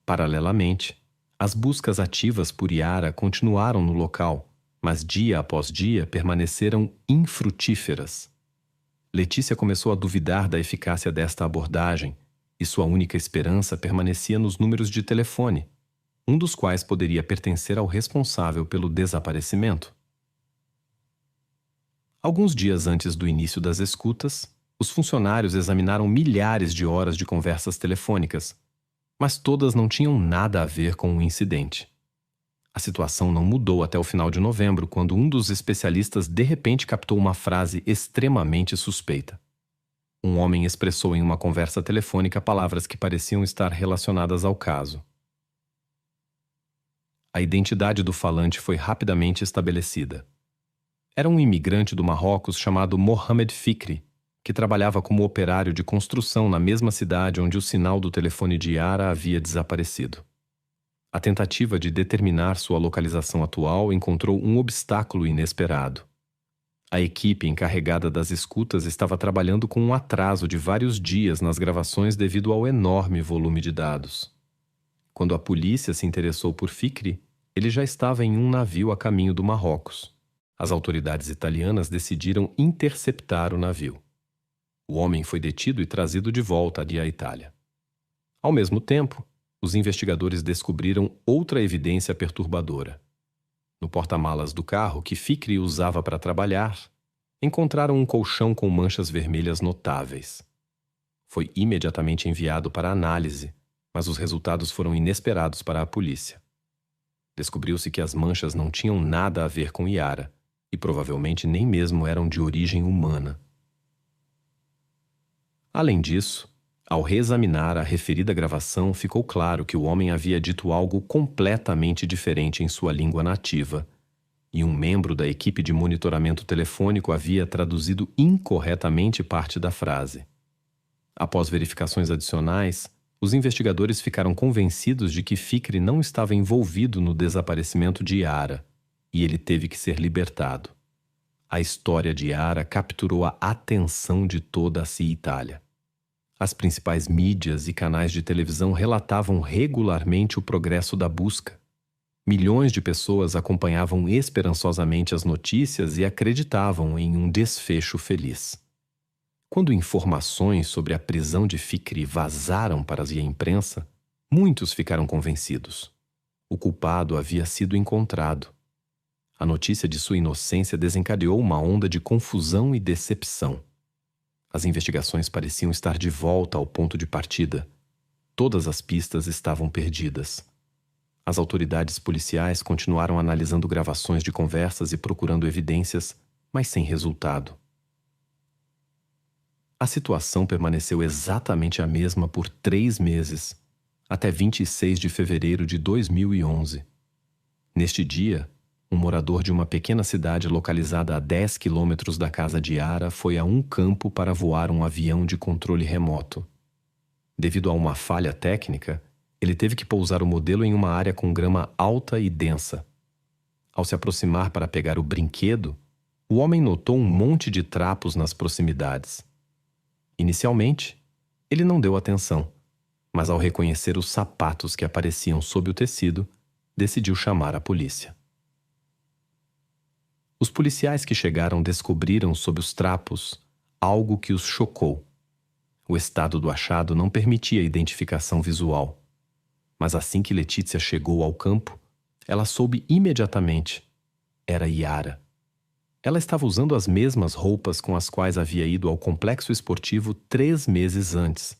Paralelamente, as buscas ativas por Yara continuaram no local, mas dia após dia permaneceram infrutíferas. Letícia começou a duvidar da eficácia desta abordagem e sua única esperança permanecia nos números de telefone, um dos quais poderia pertencer ao responsável pelo desaparecimento. Alguns dias antes do início das escutas, os funcionários examinaram milhares de horas de conversas telefônicas, mas todas não tinham nada a ver com o incidente. A situação não mudou até o final de novembro, quando um dos especialistas de repente captou uma frase extremamente suspeita. Um homem expressou em uma conversa telefônica palavras que pareciam estar relacionadas ao caso. A identidade do falante foi rapidamente estabelecida. Era um imigrante do Marrocos chamado Mohamed Fikri, que trabalhava como operário de construção na mesma cidade onde o sinal do telefone de Yara havia desaparecido. A tentativa de determinar sua localização atual encontrou um obstáculo inesperado. A equipe encarregada das escutas estava trabalhando com um atraso de vários dias nas gravações devido ao enorme volume de dados. Quando a polícia se interessou por Fikri, ele já estava em um navio a caminho do Marrocos. As autoridades italianas decidiram interceptar o navio. O homem foi detido e trazido de volta à Itália. Ao mesmo tempo, os investigadores descobriram outra evidência perturbadora. No porta-malas do carro que Fikri usava para trabalhar, encontraram um colchão com manchas vermelhas notáveis. Foi imediatamente enviado para análise, mas os resultados foram inesperados para a polícia. Descobriu-se que as manchas não tinham nada a ver com Yara, e provavelmente nem mesmo eram de origem humana. Além disso, ao reexaminar a referida gravação, ficou claro que o homem havia dito algo completamente diferente em sua língua nativa, e um membro da equipe de monitoramento telefônico havia traduzido incorretamente parte da frase. Após verificações adicionais, os investigadores ficaram convencidos de que Fikri não estava envolvido no desaparecimento de Yara, e ele teve que ser libertado. A história de Yara capturou a atenção de toda a Itália. As principais mídias e canais de televisão relatavam regularmente o progresso da busca. Milhões de pessoas acompanhavam esperançosamente as notícias e acreditavam em um desfecho feliz. Quando informações sobre a prisão de Fikri vazaram para a imprensa, muitos ficaram convencidos. O culpado havia sido encontrado. A notícia de sua inocência desencadeou uma onda de confusão e decepção. As investigações pareciam estar de volta ao ponto de partida. Todas as pistas estavam perdidas. As autoridades policiais continuaram analisando gravações de conversas e procurando evidências, mas sem resultado. A situação permaneceu exatamente a mesma por 3 meses, até 26 de fevereiro de 2011. Neste dia, um morador de uma pequena cidade localizada a 10 quilômetros da casa de Yara foi a um campo para voar um avião de controle remoto. Devido a uma falha técnica, ele teve que pousar o modelo em uma área com grama alta e densa. Ao se aproximar para pegar o brinquedo, O homem notou um monte de trapos nas proximidades. Inicialmente, ele não deu atenção, mas ao reconhecer os sapatos que apareciam sob o tecido, decidiu chamar a polícia. Os policiais que chegaram descobriram sob os trapos algo que os chocou. O estado do achado não permitia identificação visual. Mas assim que Letícia chegou ao campo, ela soube imediatamente. Era Yara. Ela estava usando as mesmas roupas com as quais havia ido ao complexo esportivo 3 meses antes.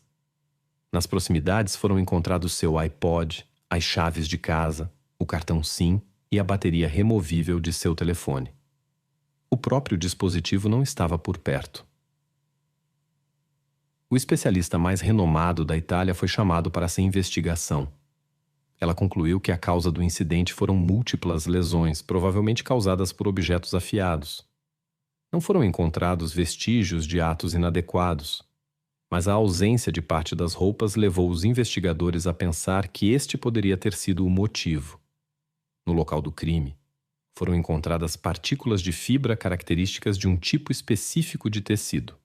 Nas proximidades foram encontrados seu iPod, as chaves de casa, o cartão SIM e a bateria removível de seu telefone. O próprio dispositivo não estava por perto. O especialista mais renomado da Itália foi chamado para essa investigação. Ela concluiu que a causa do incidente foram múltiplas lesões, provavelmente causadas por objetos afiados. Não foram encontrados vestígios de atos inadequados, mas a ausência de parte das roupas levou os investigadores a pensar que este poderia ter sido o motivo. No local do crime, foram encontradas partículas de fibra características de um tipo específico de tecido.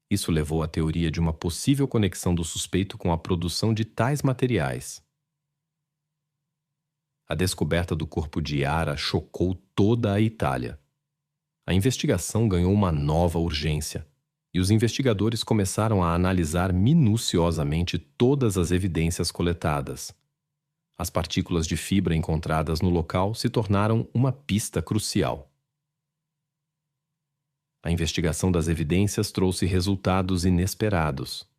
Isso levou à teoria de uma possível conexão do suspeito com a produção de tais materiais. A descoberta do corpo de Yara chocou toda a Itália. A investigação ganhou uma nova urgência, e os investigadores começaram a analisar minuciosamente todas as evidências coletadas. As partículas de fibra encontradas no local se tornaram uma pista crucial. A investigação das evidências trouxe resultados inesperados.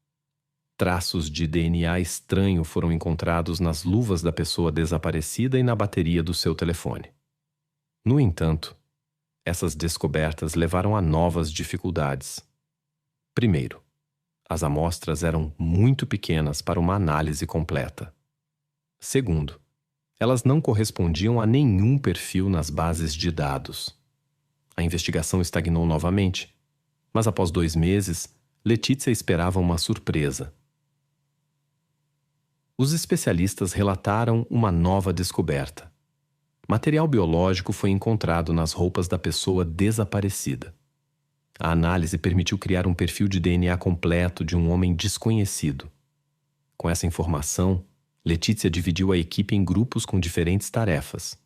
Traços de DNA estranho foram encontrados nas luvas da pessoa desaparecida e na bateria do seu telefone. No entanto, essas descobertas levaram a novas dificuldades. Primeiro, as amostras eram muito pequenas para uma análise completa. Segundo, elas não correspondiam a nenhum perfil nas bases de dados. A investigação estagnou novamente, mas após 2 meses, Letícia esperava uma surpresa. Os especialistas relataram uma nova descoberta. Material biológico foi encontrado nas roupas da pessoa desaparecida. A análise permitiu criar um perfil de DNA completo de um homem desconhecido. Com essa informação, Letícia dividiu a equipe em grupos com diferentes tarefas.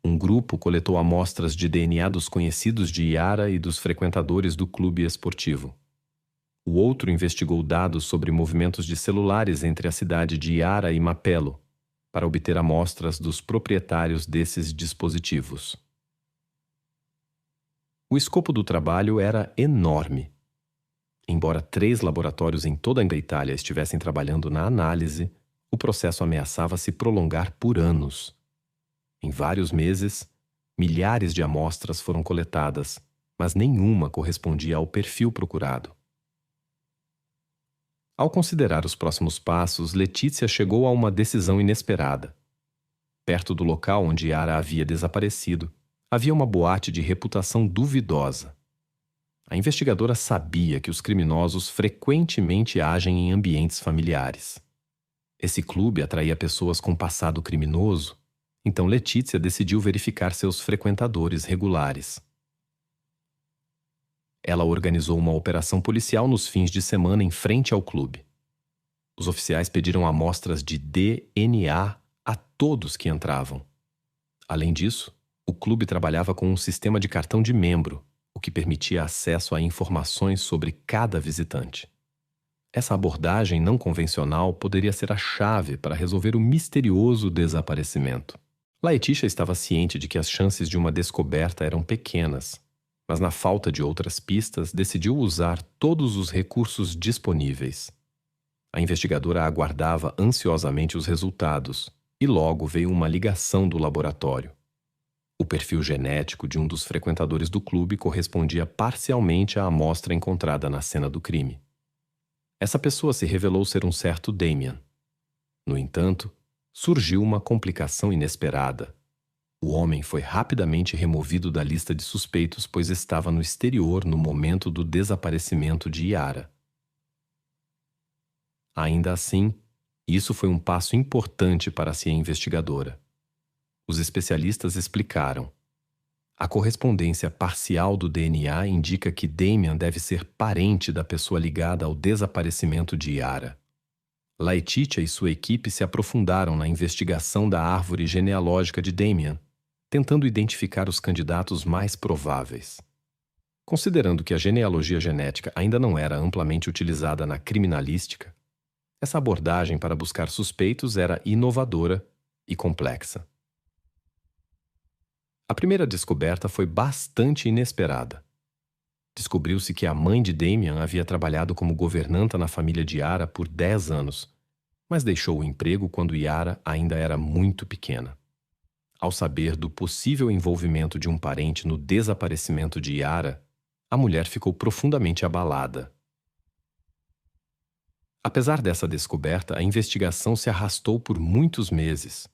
Um grupo coletou amostras de DNA dos conhecidos de Yara e dos frequentadores do clube esportivo. O outro investigou dados sobre movimentos de celulares entre a cidade de Yara e Mapello, para obter amostras dos proprietários desses dispositivos. O escopo do trabalho era enorme. Embora 3 laboratórios em toda a Itália estivessem trabalhando na análise, o processo ameaçava se prolongar por anos. Em vários meses, milhares de amostras foram coletadas, mas nenhuma correspondia ao perfil procurado. Ao considerar os próximos passos, Letícia chegou a uma decisão inesperada. Perto do local onde Yara havia desaparecido, havia uma boate de reputação duvidosa. A investigadora sabia que os criminosos frequentemente agem em ambientes familiares. Esse clube atraía pessoas com passado criminoso, então Letícia decidiu verificar seus frequentadores regulares. Ela organizou uma operação policial nos fins de semana em frente ao clube. Os oficiais pediram amostras de DNA a todos que entravam. Além disso, o clube trabalhava com um sistema de cartão de membro, o que permitia acesso a informações sobre cada visitante. Essa abordagem não convencional poderia ser a chave para resolver o misterioso desaparecimento. Letícia estava ciente de que as chances de uma descoberta eram pequenas, mas na falta de outras pistas, decidiu usar todos os recursos disponíveis. A investigadora aguardava ansiosamente os resultados, e logo veio uma ligação do laboratório. O perfil genético de um dos frequentadores do clube correspondia parcialmente à amostra encontrada na cena do crime. Essa pessoa se revelou ser um certo Damian. No entanto, surgiu uma complicação inesperada. O homem foi rapidamente removido da lista de suspeitos, pois estava no exterior no momento do desaparecimento de Yara. Ainda assim, isso foi um passo importante para a investigadora. Os especialistas explicaram. A correspondência parcial do DNA indica que Damian deve ser parente da pessoa ligada ao desaparecimento de Yara. Laetitia e sua equipe se aprofundaram na investigação da árvore genealógica de Damian, tentando identificar os candidatos mais prováveis. Considerando que a genealogia genética ainda não era amplamente utilizada na criminalística, essa abordagem para buscar suspeitos era inovadora e complexa. A primeira descoberta foi bastante inesperada. Descobriu-se que a mãe de Damian havia trabalhado como governanta na família de Yara por 10 anos, mas deixou o emprego quando Yara ainda era muito pequena. Ao saber do possível envolvimento de um parente no desaparecimento de Yara, a mulher ficou profundamente abalada. Apesar dessa descoberta, a investigação se arrastou por muitos meses.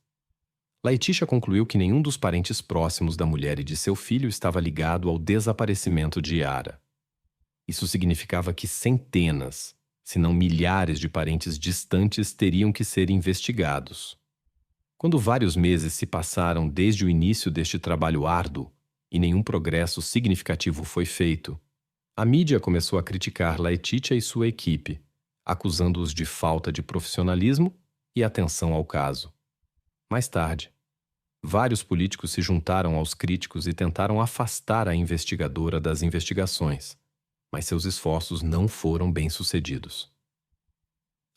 Laetitia concluiu que nenhum dos parentes próximos da mulher e de seu filho estava ligado ao desaparecimento de Yara. Isso significava que centenas, se não milhares de parentes distantes teriam que ser investigados. Quando vários meses se passaram desde o início deste trabalho árduo e nenhum progresso significativo foi feito, a mídia começou a criticar Laetitia e sua equipe, acusando-os de falta de profissionalismo e atenção ao caso. Mais tarde, vários políticos se juntaram aos críticos e tentaram afastar a investigadora das investigações, mas seus esforços não foram bem-sucedidos.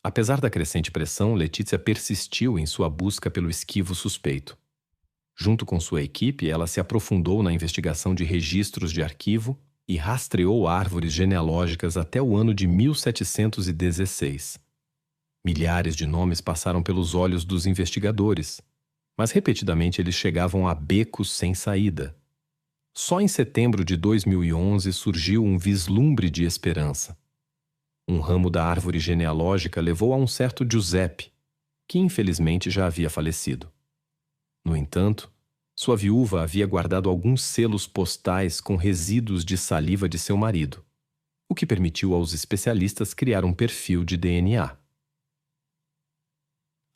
Apesar da crescente pressão, Letícia persistiu em sua busca pelo esquivo suspeito. Junto com sua equipe, ela se aprofundou na investigação de registros de arquivo e rastreou árvores genealógicas até o ano de 1716. Milhares de nomes passaram pelos olhos dos investigadores, mas repetidamente eles chegavam a becos sem saída. Só em setembro de 2011 surgiu um vislumbre de esperança. Um ramo da árvore genealógica levou a um certo Giuseppe, que infelizmente já havia falecido. No entanto, sua viúva havia guardado alguns selos postais com resíduos de saliva de seu marido, o que permitiu aos especialistas criar um perfil de DNA.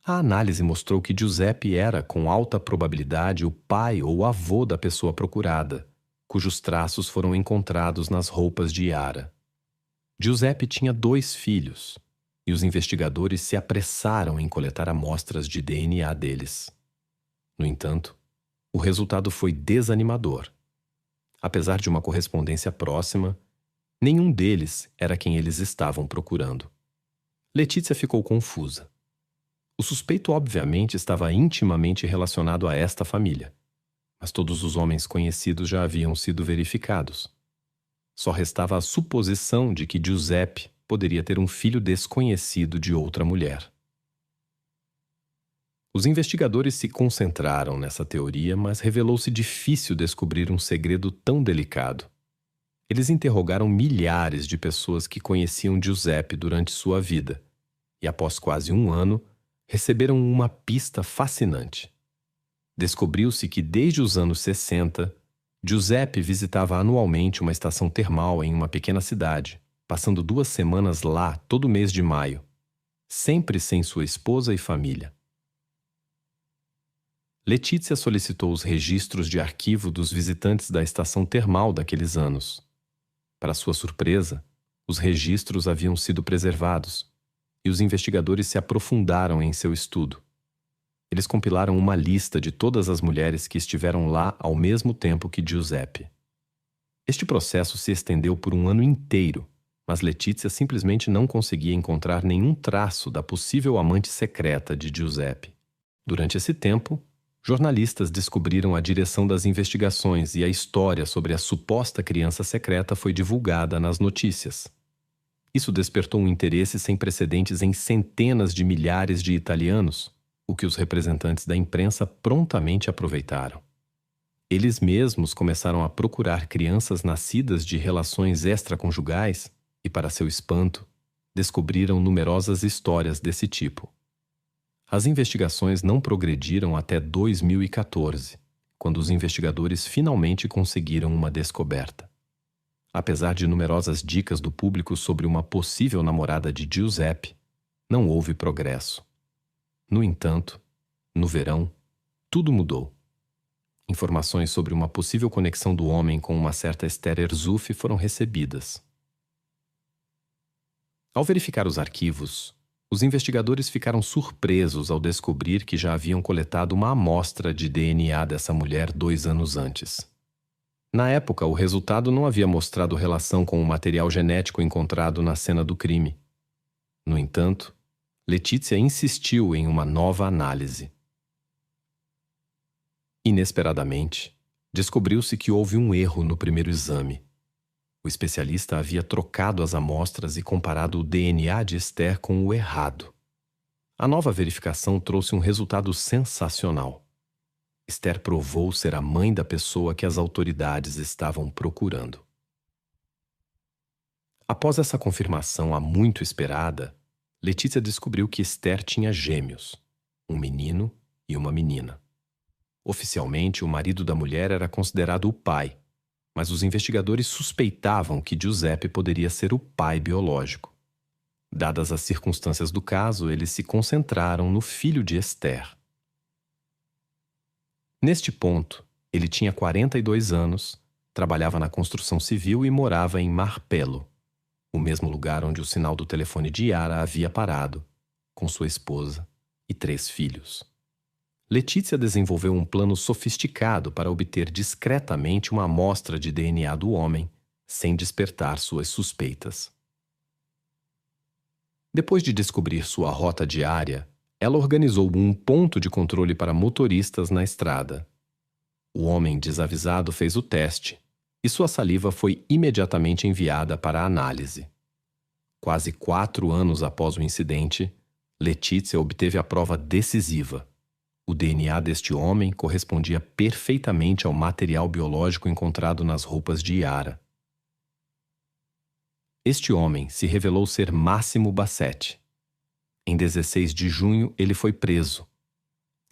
A análise mostrou que Giuseppe era, com alta probabilidade, o pai ou avô da pessoa procurada, cujos traços foram encontrados nas roupas de Yara. Giuseppe tinha 2 filhos, e os investigadores se apressaram em coletar amostras de DNA deles. No entanto, o resultado foi desanimador. Apesar de uma correspondência próxima, nenhum deles era quem eles estavam procurando. Letícia ficou confusa. O suspeito obviamente estava intimamente relacionado a esta família, mas todos os homens conhecidos já haviam sido verificados. Só restava a suposição de que Giuseppe poderia ter um filho desconhecido de outra mulher. Os investigadores se concentraram nessa teoria, mas revelou-se difícil descobrir um segredo tão delicado. Eles interrogaram milhares de pessoas que conheciam Giuseppe durante sua vida, e após quase um ano, receberam uma pista fascinante. Descobriu-se que desde os anos 60, Giuseppe visitava anualmente uma estação termal em uma pequena cidade, passando 2 semanas lá todo mês de maio, sempre sem sua esposa e família. Letícia solicitou os registros de arquivo dos visitantes da estação termal daqueles anos. Para sua surpresa, os registros haviam sido preservados, e os investigadores se aprofundaram em seu estudo. Eles compilaram uma lista de todas as mulheres que estiveram lá ao mesmo tempo que Giuseppe. Este processo se estendeu por um ano inteiro, mas Letícia simplesmente não conseguia encontrar nenhum traço da possível amante secreta de Giuseppe. Durante esse tempo, jornalistas descobriram a direção das investigações e a história sobre a suposta criança secreta foi divulgada nas notícias. Isso despertou um interesse sem precedentes em centenas de milhares de italianos, o que os representantes da imprensa prontamente aproveitaram. Eles mesmos começaram a procurar crianças nascidas de relações extraconjugais e, para seu espanto, descobriram numerosas histórias desse tipo. As investigações não progrediram até 2014, quando os investigadores finalmente conseguiram uma descoberta. Apesar de numerosas dicas do público sobre uma possível namorada de Giuseppe, não houve progresso. No entanto, no verão, tudo mudou. Informações sobre uma possível conexão do homem com uma certa Esther Herzuf foram recebidas. Ao verificar os arquivos, os investigadores ficaram surpresos ao descobrir que já haviam coletado uma amostra de DNA dessa mulher 2 anos antes. Na época, o resultado não havia mostrado relação com o material genético encontrado na cena do crime. No entanto, Letícia insistiu em uma nova análise. Inesperadamente, descobriu-se que houve um erro no primeiro exame. O especialista havia trocado as amostras e comparado o DNA de Esther com o errado. A nova verificação trouxe um resultado sensacional. Esther provou ser a mãe da pessoa que as autoridades estavam procurando. Após essa confirmação há muito esperada, Letícia descobriu que Esther tinha gêmeos, um menino e uma menina. Oficialmente, o marido da mulher era considerado o pai, mas os investigadores suspeitavam que Giuseppe poderia ser o pai biológico. Dadas as circunstâncias do caso, eles se concentraram no filho de Esther. Neste ponto, ele tinha 42 anos, trabalhava na construção civil e morava em Marpello, o mesmo lugar onde o sinal do telefone de Yara havia parado, com sua esposa e 3 filhos. Letícia desenvolveu um plano sofisticado para obter discretamente uma amostra de DNA do homem, sem despertar suas suspeitas. Depois de descobrir sua rota diária, ela organizou um ponto de controle para motoristas na estrada. O homem desavisado fez o teste e sua saliva foi imediatamente enviada para análise. Quase 4 anos após o incidente, Letícia obteve a prova decisiva. O DNA deste homem correspondia perfeitamente ao material biológico encontrado nas roupas de Yara. Este homem se revelou ser Máximo Bassetti. Em 16 de junho, ele foi preso.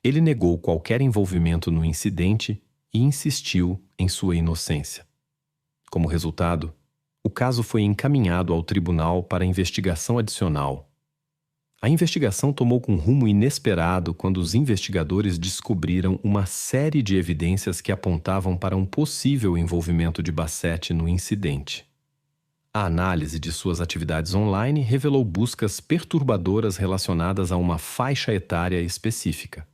Ele negou qualquer envolvimento no incidente e insistiu em sua inocência. Como resultado, o caso foi encaminhado ao tribunal para investigação adicional. A investigação tomou um rumo inesperado quando os investigadores descobriram uma série de evidências que apontavam para um possível envolvimento de Bassetti no incidente. A análise de suas atividades online revelou buscas perturbadoras relacionadas a uma faixa etária específica.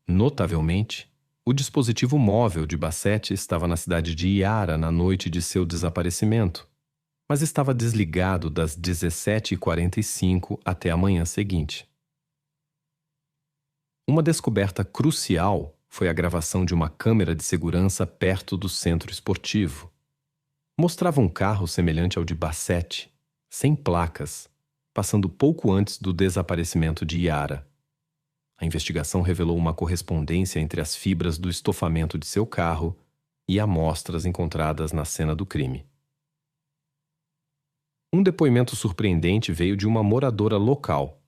Notavelmente, o dispositivo móvel de Bassetti estava na cidade de Yara na noite de seu desaparecimento, mas estava desligado das 17h45 até a manhã seguinte. Uma descoberta crucial foi a gravação de uma câmera de segurança perto do centro esportivo. Mostrava um carro semelhante ao de Bassetti, sem placas, passando pouco antes do desaparecimento de Yara. A investigação revelou uma correspondência entre as fibras do estofamento de seu carro e amostras encontradas na cena do crime. Um depoimento surpreendente veio de uma moradora local.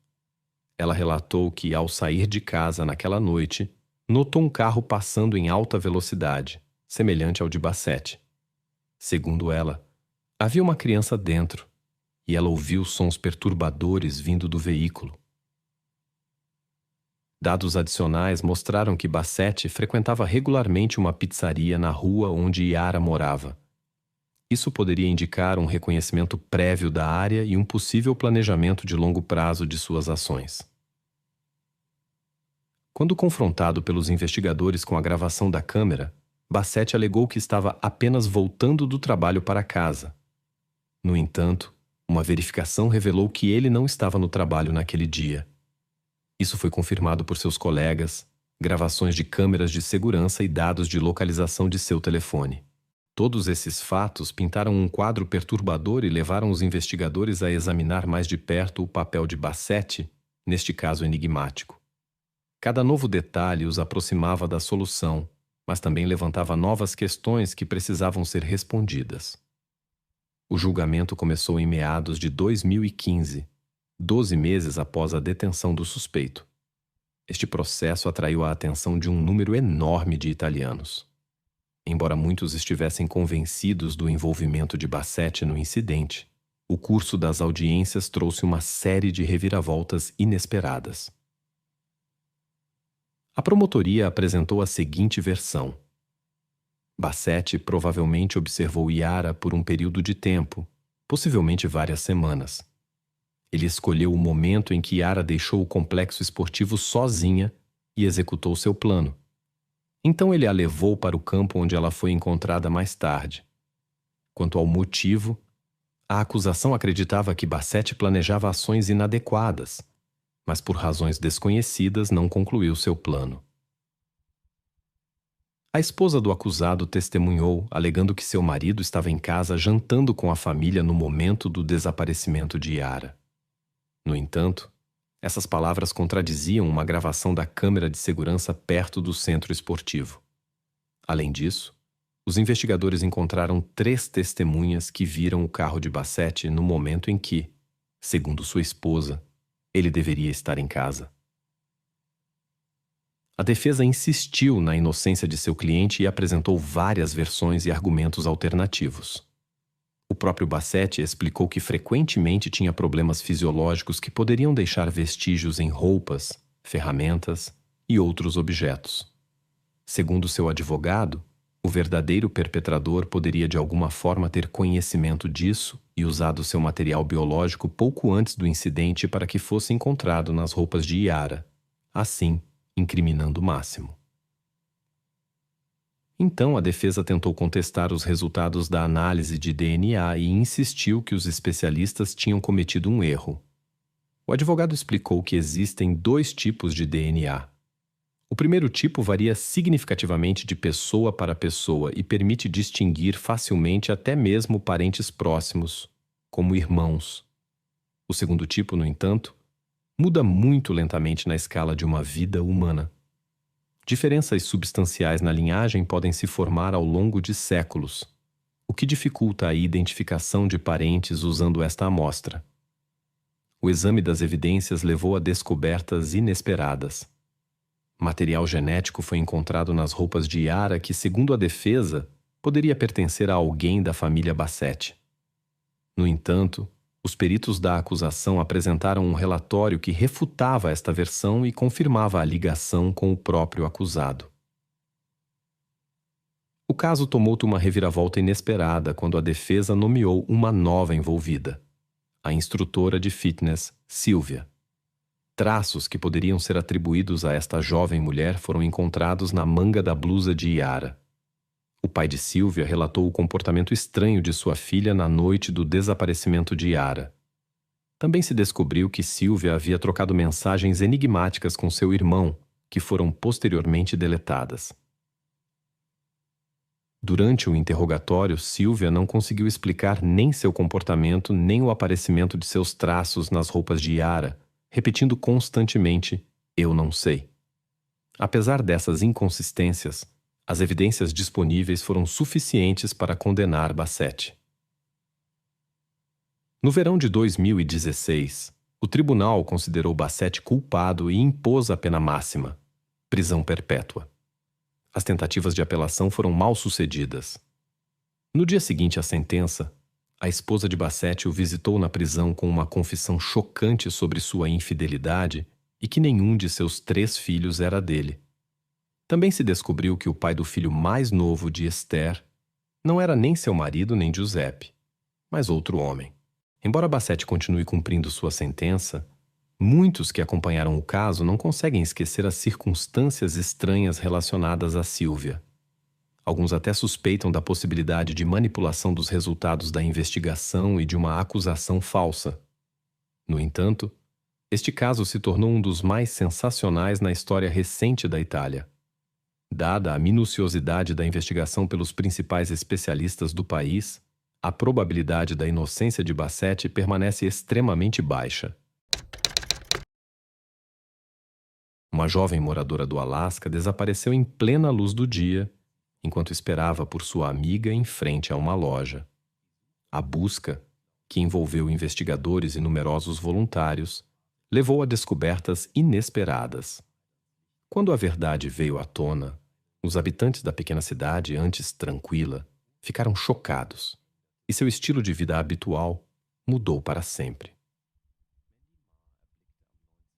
Ela relatou que, ao sair de casa naquela noite, notou um carro passando em alta velocidade, semelhante ao de Bassetti. Segundo ela, havia uma criança dentro, e ela ouviu sons perturbadores vindo do veículo. Dados adicionais mostraram que Bassetti frequentava regularmente uma pizzaria na rua onde Yara morava. Isso poderia indicar um reconhecimento prévio da área e um possível planejamento de longo prazo de suas ações. Quando confrontado pelos investigadores com a gravação da câmera, Bassetti alegou que estava apenas voltando do trabalho para casa. No entanto, uma verificação revelou que ele não estava no trabalho naquele dia. Isso foi confirmado por seus colegas, gravações de câmeras de segurança e dados de localização de seu telefone. Todos esses fatos pintaram um quadro perturbador e levaram os investigadores a examinar mais de perto o papel de Bassetti, neste caso enigmático. Cada novo detalhe os aproximava da solução, mas também levantava novas questões que precisavam ser respondidas. O julgamento começou em meados de 2015, 12 meses após a detenção do suspeito. Este processo atraiu a atenção de um número enorme de italianos. Embora muitos estivessem convencidos do envolvimento de Bassetti no incidente, o curso das audiências trouxe uma série de reviravoltas inesperadas. A promotoria apresentou a seguinte versão: Bassett provavelmente observou Yara por um período de tempo, possivelmente várias semanas. Ele escolheu o momento em que Yara deixou o complexo esportivo sozinha e executou seu plano. Então ele a levou para o campo onde ela foi encontrada mais tarde. Quanto ao motivo, a acusação acreditava que Bassett planejava ações inadequadas, mas por razões desconhecidas não concluiu seu plano. A esposa do acusado testemunhou, alegando que seu marido estava em casa jantando com a família no momento do desaparecimento de Yara. No entanto, essas palavras contradiziam uma gravação da câmera de segurança perto do centro esportivo. Além disso, os investigadores encontraram 3 testemunhas que viram o carro de Bassett no momento em que, segundo sua esposa, ele deveria estar em casa. A defesa insistiu na inocência de seu cliente e apresentou várias versões e argumentos alternativos. O próprio Bassett explicou que frequentemente tinha problemas fisiológicos que poderiam deixar vestígios em roupas, ferramentas e outros objetos. Segundo seu advogado, o verdadeiro perpetrador poderia de alguma forma ter conhecimento disso e usado seu material biológico pouco antes do incidente para que fosse encontrado nas roupas de Yara, assim incriminando o máximo. Então a defesa tentou contestar os resultados da análise de DNA e insistiu que os especialistas tinham cometido um erro. O advogado explicou que existem 2 tipos de DNA. O primeiro tipo varia significativamente de pessoa para pessoa e permite distinguir facilmente até mesmo parentes próximos, como irmãos. O segundo tipo, no entanto, muda muito lentamente na escala de uma vida humana. Diferenças substanciais na linhagem podem se formar ao longo de séculos, o que dificulta a identificação de parentes usando esta amostra. O exame das evidências levou a descobertas inesperadas. Material genético foi encontrado nas roupas de Yara que, segundo a defesa, poderia pertencer a alguém da família Bassett. No entanto, os peritos da acusação apresentaram um relatório que refutava esta versão e confirmava a ligação com o próprio acusado. O caso tomou uma reviravolta inesperada quando a defesa nomeou uma nova envolvida, a instrutora de fitness, Sylvia. Traços que poderiam ser atribuídos a esta jovem mulher foram encontrados na manga da blusa de Yara. O pai de Sylvia relatou o comportamento estranho de sua filha na noite do desaparecimento de Yara. Também se descobriu que Sylvia havia trocado mensagens enigmáticas com seu irmão, que foram posteriormente deletadas. Durante o interrogatório, Sylvia não conseguiu explicar nem seu comportamento nem o aparecimento de seus traços nas roupas de Yara, repetindo constantemente, "Eu não sei". Apesar dessas inconsistências, as evidências disponíveis foram suficientes para condenar Bassett. No verão de 2016, o tribunal considerou Bassett culpado e impôs a pena máxima, prisão perpétua. As tentativas de apelação foram mal sucedidas. No dia seguinte à sentença, a esposa de Bassett o visitou na prisão com uma confissão chocante sobre sua infidelidade e que nenhum de seus 3 filhos era dele. Também se descobriu que o pai do filho mais novo de Esther não era nem seu marido nem Giuseppe, mas outro homem. Embora Bassett continue cumprindo sua sentença, muitos que acompanharam o caso não conseguem esquecer as circunstâncias estranhas relacionadas a Sylvia. Alguns até suspeitam da possibilidade de manipulação dos resultados da investigação e de uma acusação falsa. No entanto, este caso se tornou um dos mais sensacionais na história recente da Itália. Dada a minuciosidade da investigação pelos principais especialistas do país, a probabilidade da inocência de Bassett permanece extremamente baixa. Uma jovem moradora do Alasca desapareceu em plena luz do dia, enquanto esperava por sua amiga em frente a uma loja. A busca, que envolveu investigadores e numerosos voluntários, levou a descobertas inesperadas. Quando a verdade veio à tona, os habitantes da pequena cidade, antes tranquila, ficaram chocados, e seu estilo de vida habitual mudou para sempre.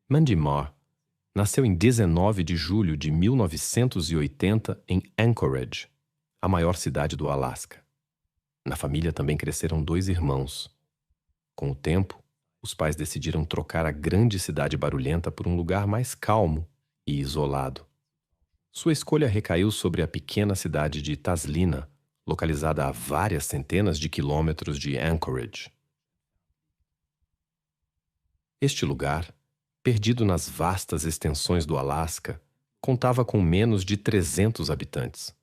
Mandy Marr nasceu em 19 de julho de 1980 em Anchorage, a maior cidade do Alasca. Na família também cresceram 2 irmãos. Com o tempo, os pais decidiram trocar a grande cidade barulhenta por um lugar mais calmo e isolado. Sua escolha recaiu sobre a pequena cidade de Taslina, localizada a várias centenas de quilômetros de Anchorage. Este lugar, perdido nas vastas extensões do Alasca, contava com menos de 300 habitantes.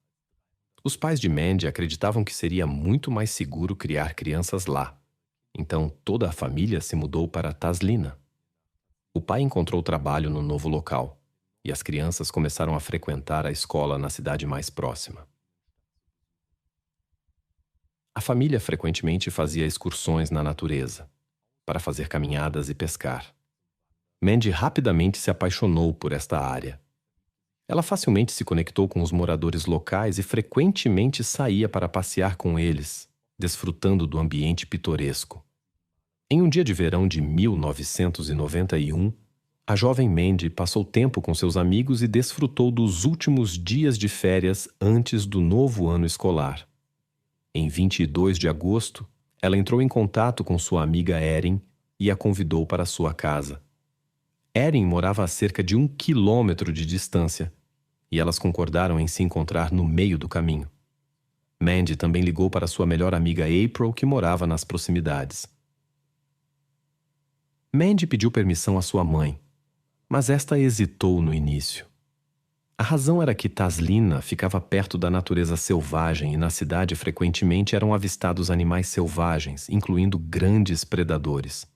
Os pais de Mandy acreditavam que seria muito mais seguro criar crianças lá, então toda a família se mudou para Taslina. O pai encontrou trabalho no novo local, e as crianças começaram a frequentar a escola na cidade mais próxima. A família frequentemente fazia excursões na natureza, para fazer caminhadas e pescar. Mandy rapidamente se apaixonou por esta área. Ela facilmente se conectou com os moradores locais e frequentemente saía para passear com eles, desfrutando do ambiente pitoresco. Em um dia de verão de 1991, a jovem Mandy passou tempo com seus amigos e desfrutou dos últimos dias de férias antes do novo ano escolar. Em 22 de agosto, ela entrou em contato com sua amiga Erin e a convidou para sua casa. Erin morava a cerca de 1 quilômetro de distância, e elas concordaram em se encontrar no meio do caminho. Mandy também ligou para sua melhor amiga April, que morava nas proximidades. Mandy pediu permissão à sua mãe, mas esta hesitou no início. A razão era que Taslina ficava perto da natureza selvagem e na cidade frequentemente eram avistados animais selvagens, incluindo grandes predadores.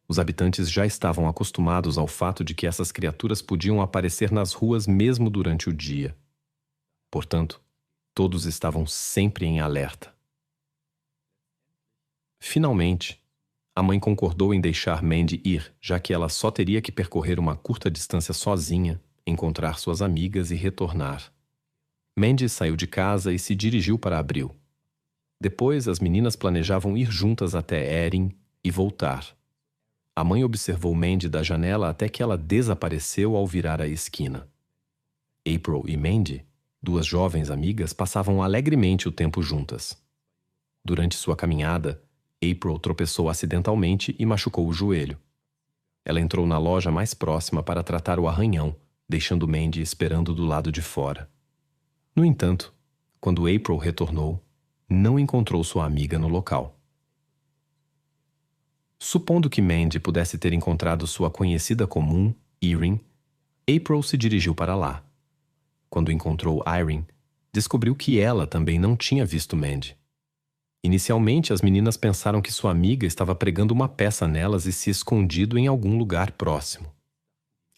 Os habitantes já estavam acostumados ao fato de que essas criaturas podiam aparecer nas ruas mesmo durante o dia. Portanto, todos estavam sempre em alerta. Finalmente, a mãe concordou em deixar Mandy ir, já que ela só teria que percorrer uma curta distância sozinha, encontrar suas amigas e retornar. Mandy saiu de casa e se dirigiu para Abril. Depois, as meninas planejavam ir juntas até Erin e voltar. A mãe observou Mandy da janela até que ela desapareceu ao virar a esquina. April e Mandy, 2 jovens amigas, passavam alegremente o tempo juntas. Durante sua caminhada, April tropeçou acidentalmente e machucou o joelho. Ela entrou na loja mais próxima para tratar o arranhão, deixando Mandy esperando do lado de fora. No entanto, quando April retornou, não encontrou sua amiga no local. Supondo que Mandy pudesse ter encontrado sua conhecida comum, Erin, April se dirigiu para lá. Quando encontrou Erin, descobriu que ela também não tinha visto Mandy. Inicialmente, as meninas pensaram que sua amiga estava pregando uma peça nelas e se escondido em algum lugar próximo.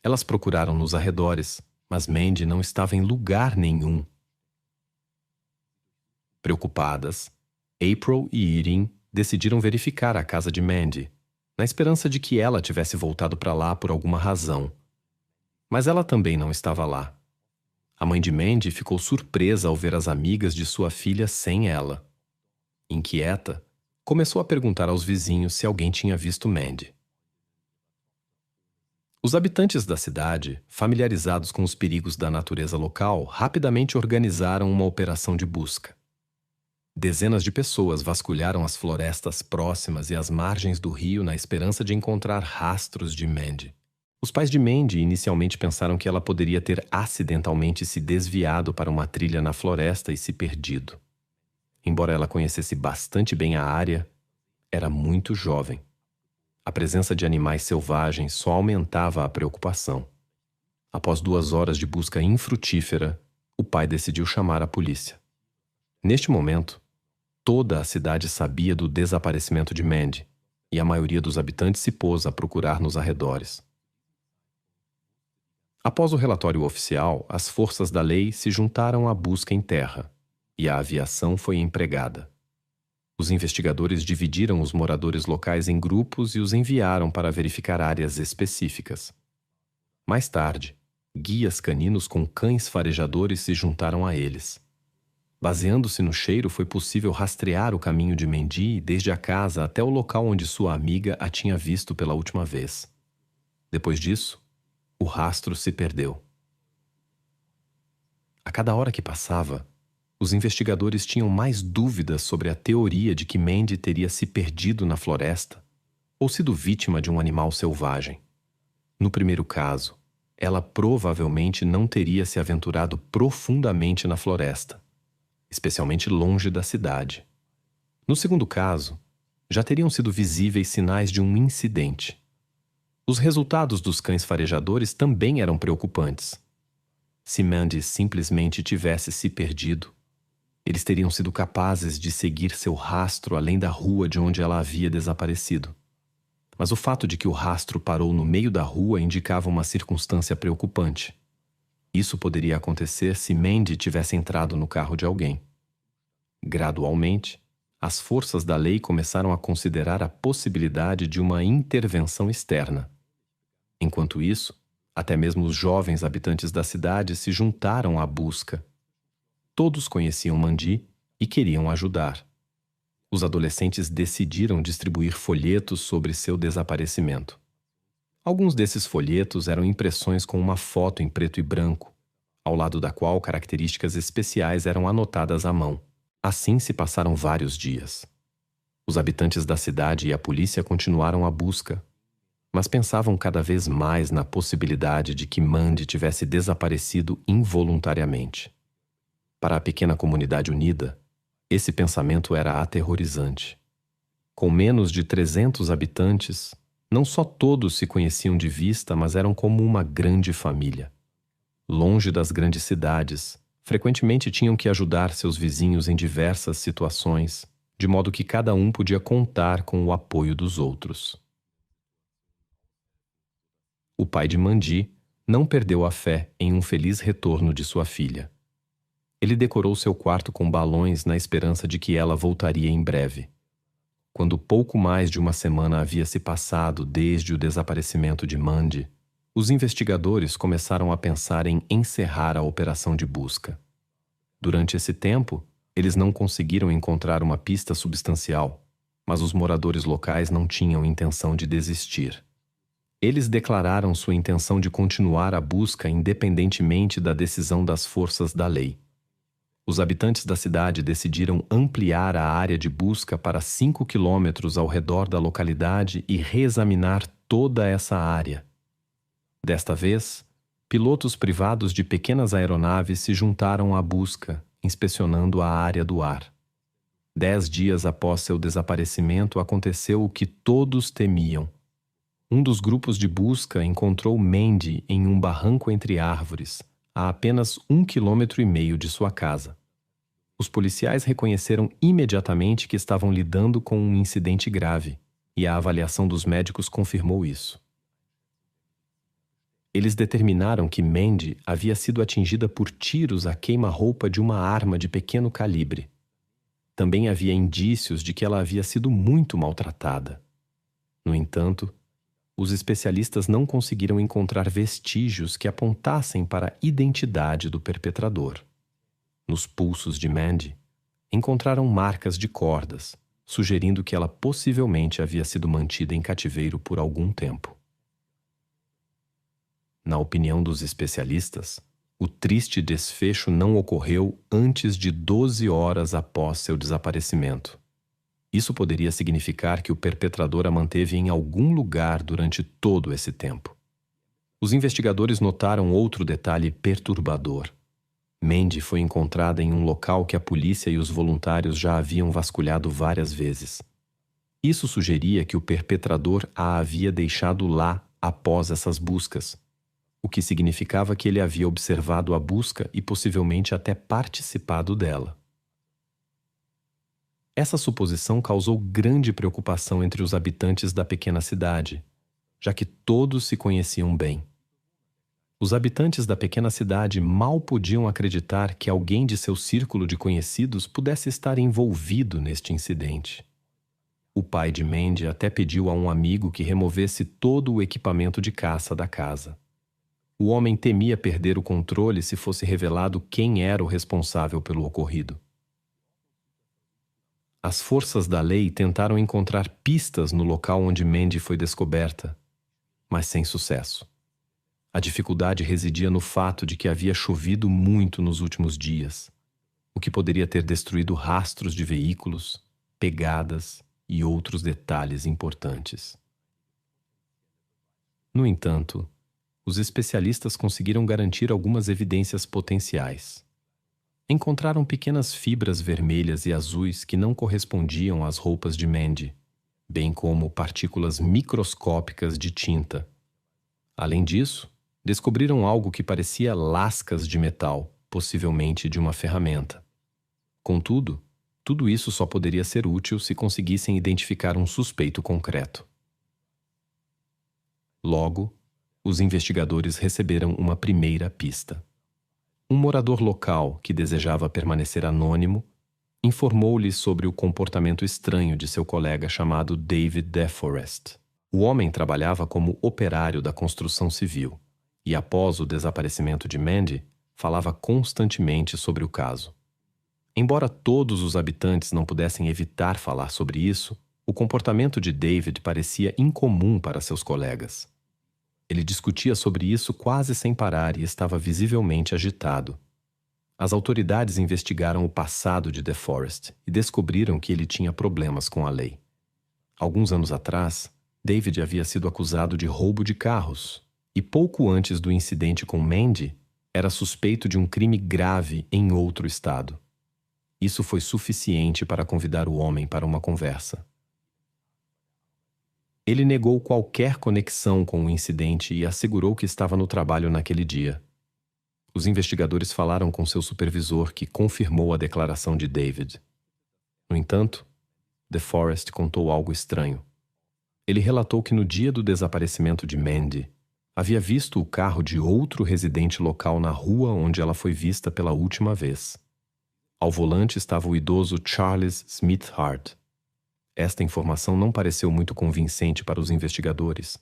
Elas procuraram nos arredores, mas Mandy não estava em lugar nenhum. Preocupadas, April e Erin decidiram verificar a casa de Mandy, na esperança de que ela tivesse voltado para lá por alguma razão. Mas ela também não estava lá. A mãe de Mandy ficou surpresa ao ver as amigas de sua filha sem ela. Inquieta, começou a perguntar aos vizinhos se alguém tinha visto Mandy. Os habitantes da cidade, familiarizados com os perigos da natureza local, rapidamente organizaram uma operação de busca. Dezenas de pessoas vasculharam as florestas próximas e as margens do rio na esperança de encontrar rastros de Mandy. Os pais de Mandy inicialmente pensaram que ela poderia ter acidentalmente se desviado para uma trilha na floresta e se perdido. Embora ela conhecesse bastante bem a área, era muito jovem. A presença de animais selvagens só aumentava a preocupação. Após 2 horas de busca infrutífera, o pai decidiu chamar a polícia. Neste momento, toda a cidade sabia do desaparecimento de Mandy, e a maioria dos habitantes se pôs a procurar nos arredores. Após o relatório oficial, as forças da lei se juntaram à busca em terra, e a aviação foi empregada. Os investigadores dividiram os moradores locais em grupos e os enviaram para verificar áreas específicas. Mais tarde, guias caninos com cães farejadores se juntaram a eles. Baseando-se no cheiro, foi possível rastrear o caminho de Mandy desde a casa até o local onde sua amiga a tinha visto pela última vez. Depois disso, o rastro se perdeu. A cada hora que passava, Os investigadores tinham mais dúvidas sobre a teoria de que Mandy teria se perdido na floresta ou sido vítima de um animal selvagem. No primeiro caso, ela provavelmente não teria se aventurado profundamente na floresta, especialmente longe da cidade. No segundo caso, já teriam sido visíveis sinais de um incidente. Os resultados dos cães farejadores também eram preocupantes. Se Mandy simplesmente tivesse se perdido, eles teriam sido capazes de seguir seu rastro além da rua de onde ela havia desaparecido. Mas o fato de que o rastro parou no meio da rua indicava uma circunstância preocupante. Isso poderia acontecer se Mandy tivesse entrado no carro de alguém. Gradualmente, as forças da lei começaram a considerar a possibilidade de uma intervenção externa. Enquanto isso, até mesmo os jovens habitantes da cidade se juntaram à busca. Todos conheciam Mandy e queriam ajudar. Os adolescentes decidiram distribuir folhetos sobre seu desaparecimento. Alguns desses folhetos eram impressões com uma foto em preto e branco, ao lado da qual características especiais eram anotadas à mão. Assim se passaram vários dias. Os habitantes da cidade e a polícia continuaram a busca, mas pensavam cada vez mais na possibilidade de que Mandy tivesse desaparecido involuntariamente. Para a pequena comunidade unida, esse pensamento era aterrorizante. Com menos de 300 habitantes, não só todos se conheciam de vista, mas eram como uma grande família. Longe das grandes cidades, frequentemente tinham que ajudar seus vizinhos em diversas situações, de modo que cada um podia contar com o apoio dos outros. O pai de Mandy não perdeu a fé em um feliz retorno de sua filha. Ele decorou seu quarto com balões na esperança de que ela voltaria em breve. Quando pouco mais de uma semana havia se passado desde o desaparecimento de Mandy, os investigadores começaram a pensar em encerrar a operação de busca. Durante esse tempo, eles não conseguiram encontrar uma pista substancial, mas os moradores locais não tinham intenção de desistir. Eles declararam sua intenção de continuar a busca independentemente da decisão das forças da lei. Os habitantes da cidade decidiram ampliar a área de busca para 5 quilômetros ao redor da localidade e reexaminar toda essa área. Desta vez, pilotos privados de pequenas aeronaves se juntaram à busca, inspecionando a área do ar. 10 dias após seu desaparecimento, aconteceu o que todos temiam. Um dos grupos de busca encontrou Mandy em um barranco entre árvores, a apenas 1,5 km de sua casa. Os policiais reconheceram imediatamente que estavam lidando com um incidente grave, e a avaliação dos médicos confirmou isso. Eles determinaram que Mandy havia sido atingida por tiros a queima-roupa de uma arma de pequeno calibre. Também havia indícios de que ela havia sido muito maltratada. No entanto, os especialistas não conseguiram encontrar vestígios que apontassem para a identidade do perpetrador. Nos pulsos de Mandy, encontraram marcas de cordas, sugerindo que ela possivelmente havia sido mantida em cativeiro por algum tempo. Na opinião dos especialistas, o triste desfecho não ocorreu antes de 12 horas após seu desaparecimento. Isso poderia significar que o perpetrador a manteve em algum lugar durante todo esse tempo. Os investigadores notaram outro detalhe perturbador. Mandy foi encontrada em um local que a polícia e os voluntários já haviam vasculhado várias vezes. Isso sugeria que o perpetrador a havia deixado lá após essas buscas, o que significava que ele havia observado a busca e possivelmente até participado dela. Essa suposição causou grande preocupação entre os habitantes da pequena cidade, já que todos se conheciam bem. Os habitantes da pequena cidade mal podiam acreditar que alguém de seu círculo de conhecidos pudesse estar envolvido neste incidente. O pai de Mandy até pediu a um amigo que removesse todo o equipamento de caça da casa. O homem temia perder o controle se fosse revelado quem era o responsável pelo ocorrido. As forças da lei tentaram encontrar pistas no local onde Mandy foi descoberta, mas sem sucesso. A dificuldade residia no fato de que havia chovido muito nos últimos dias. o que poderia ter destruído rastros de veículos, pegadas e outros detalhes importantes. No entanto, os especialistas conseguiram garantir algumas evidências potenciais. Encontraram pequenas fibras vermelhas e azuis que não correspondiam às roupas de Mandy, bem como partículas microscópicas de tinta. Além disso, descobriram algo que parecia lascas de metal, possivelmente de uma ferramenta. Contudo, tudo isso só poderia ser útil se conseguissem identificar um suspeito concreto. Logo, os investigadores receberam uma primeira pista. Um morador local, que desejava permanecer anônimo, informou-lhe sobre o comportamento estranho de seu colega chamado David DeForest. O homem trabalhava como operário da construção civil e, após o desaparecimento de Mandy, falava constantemente sobre o caso. Embora todos os habitantes não pudessem evitar falar sobre isso, o comportamento de David parecia incomum para seus colegas. Ele discutia sobre isso quase sem parar e estava visivelmente agitado. As autoridades investigaram o passado de DeForest e descobriram que ele tinha problemas com a lei. Alguns anos atrás, David havia sido acusado de roubo de carros e, pouco antes do incidente com Mandy, era suspeito de um crime grave em outro estado. Isso foi suficiente para convidar o homem para uma conversa. Ele negou qualquer conexão com o incidente e assegurou que estava no trabalho naquele dia. Os investigadores falaram com seu supervisor, que confirmou a declaração de David. No entanto, DeForest contou algo estranho. Ele relatou que no dia do desaparecimento de Mandy, havia visto o carro de outro residente local na rua onde ela foi vista pela última vez. Ao volante estava o idoso Charles Smithard. Esta informação não pareceu muito convincente para os investigadores,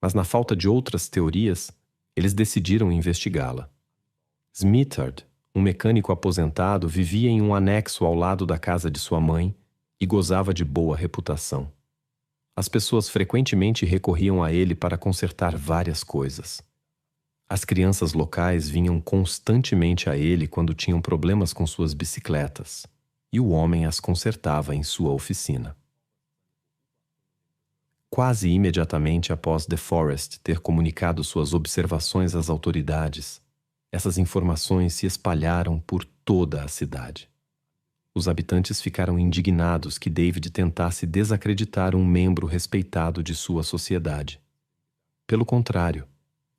mas na falta de outras teorias, eles decidiram investigá-la. Smithard, um mecânico aposentado, vivia em um anexo ao lado da casa de sua mãe e gozava de boa reputação. As pessoas frequentemente recorriam a ele para consertar várias coisas. As crianças locais vinham constantemente a ele quando tinham problemas com suas bicicletas, e o homem as consertava em sua oficina. Quase imediatamente após DeForest ter comunicado suas observações às autoridades, essas informações se espalharam por toda a cidade. Os habitantes ficaram indignados que David tentasse desacreditar um membro respeitado de sua sociedade. Pelo contrário,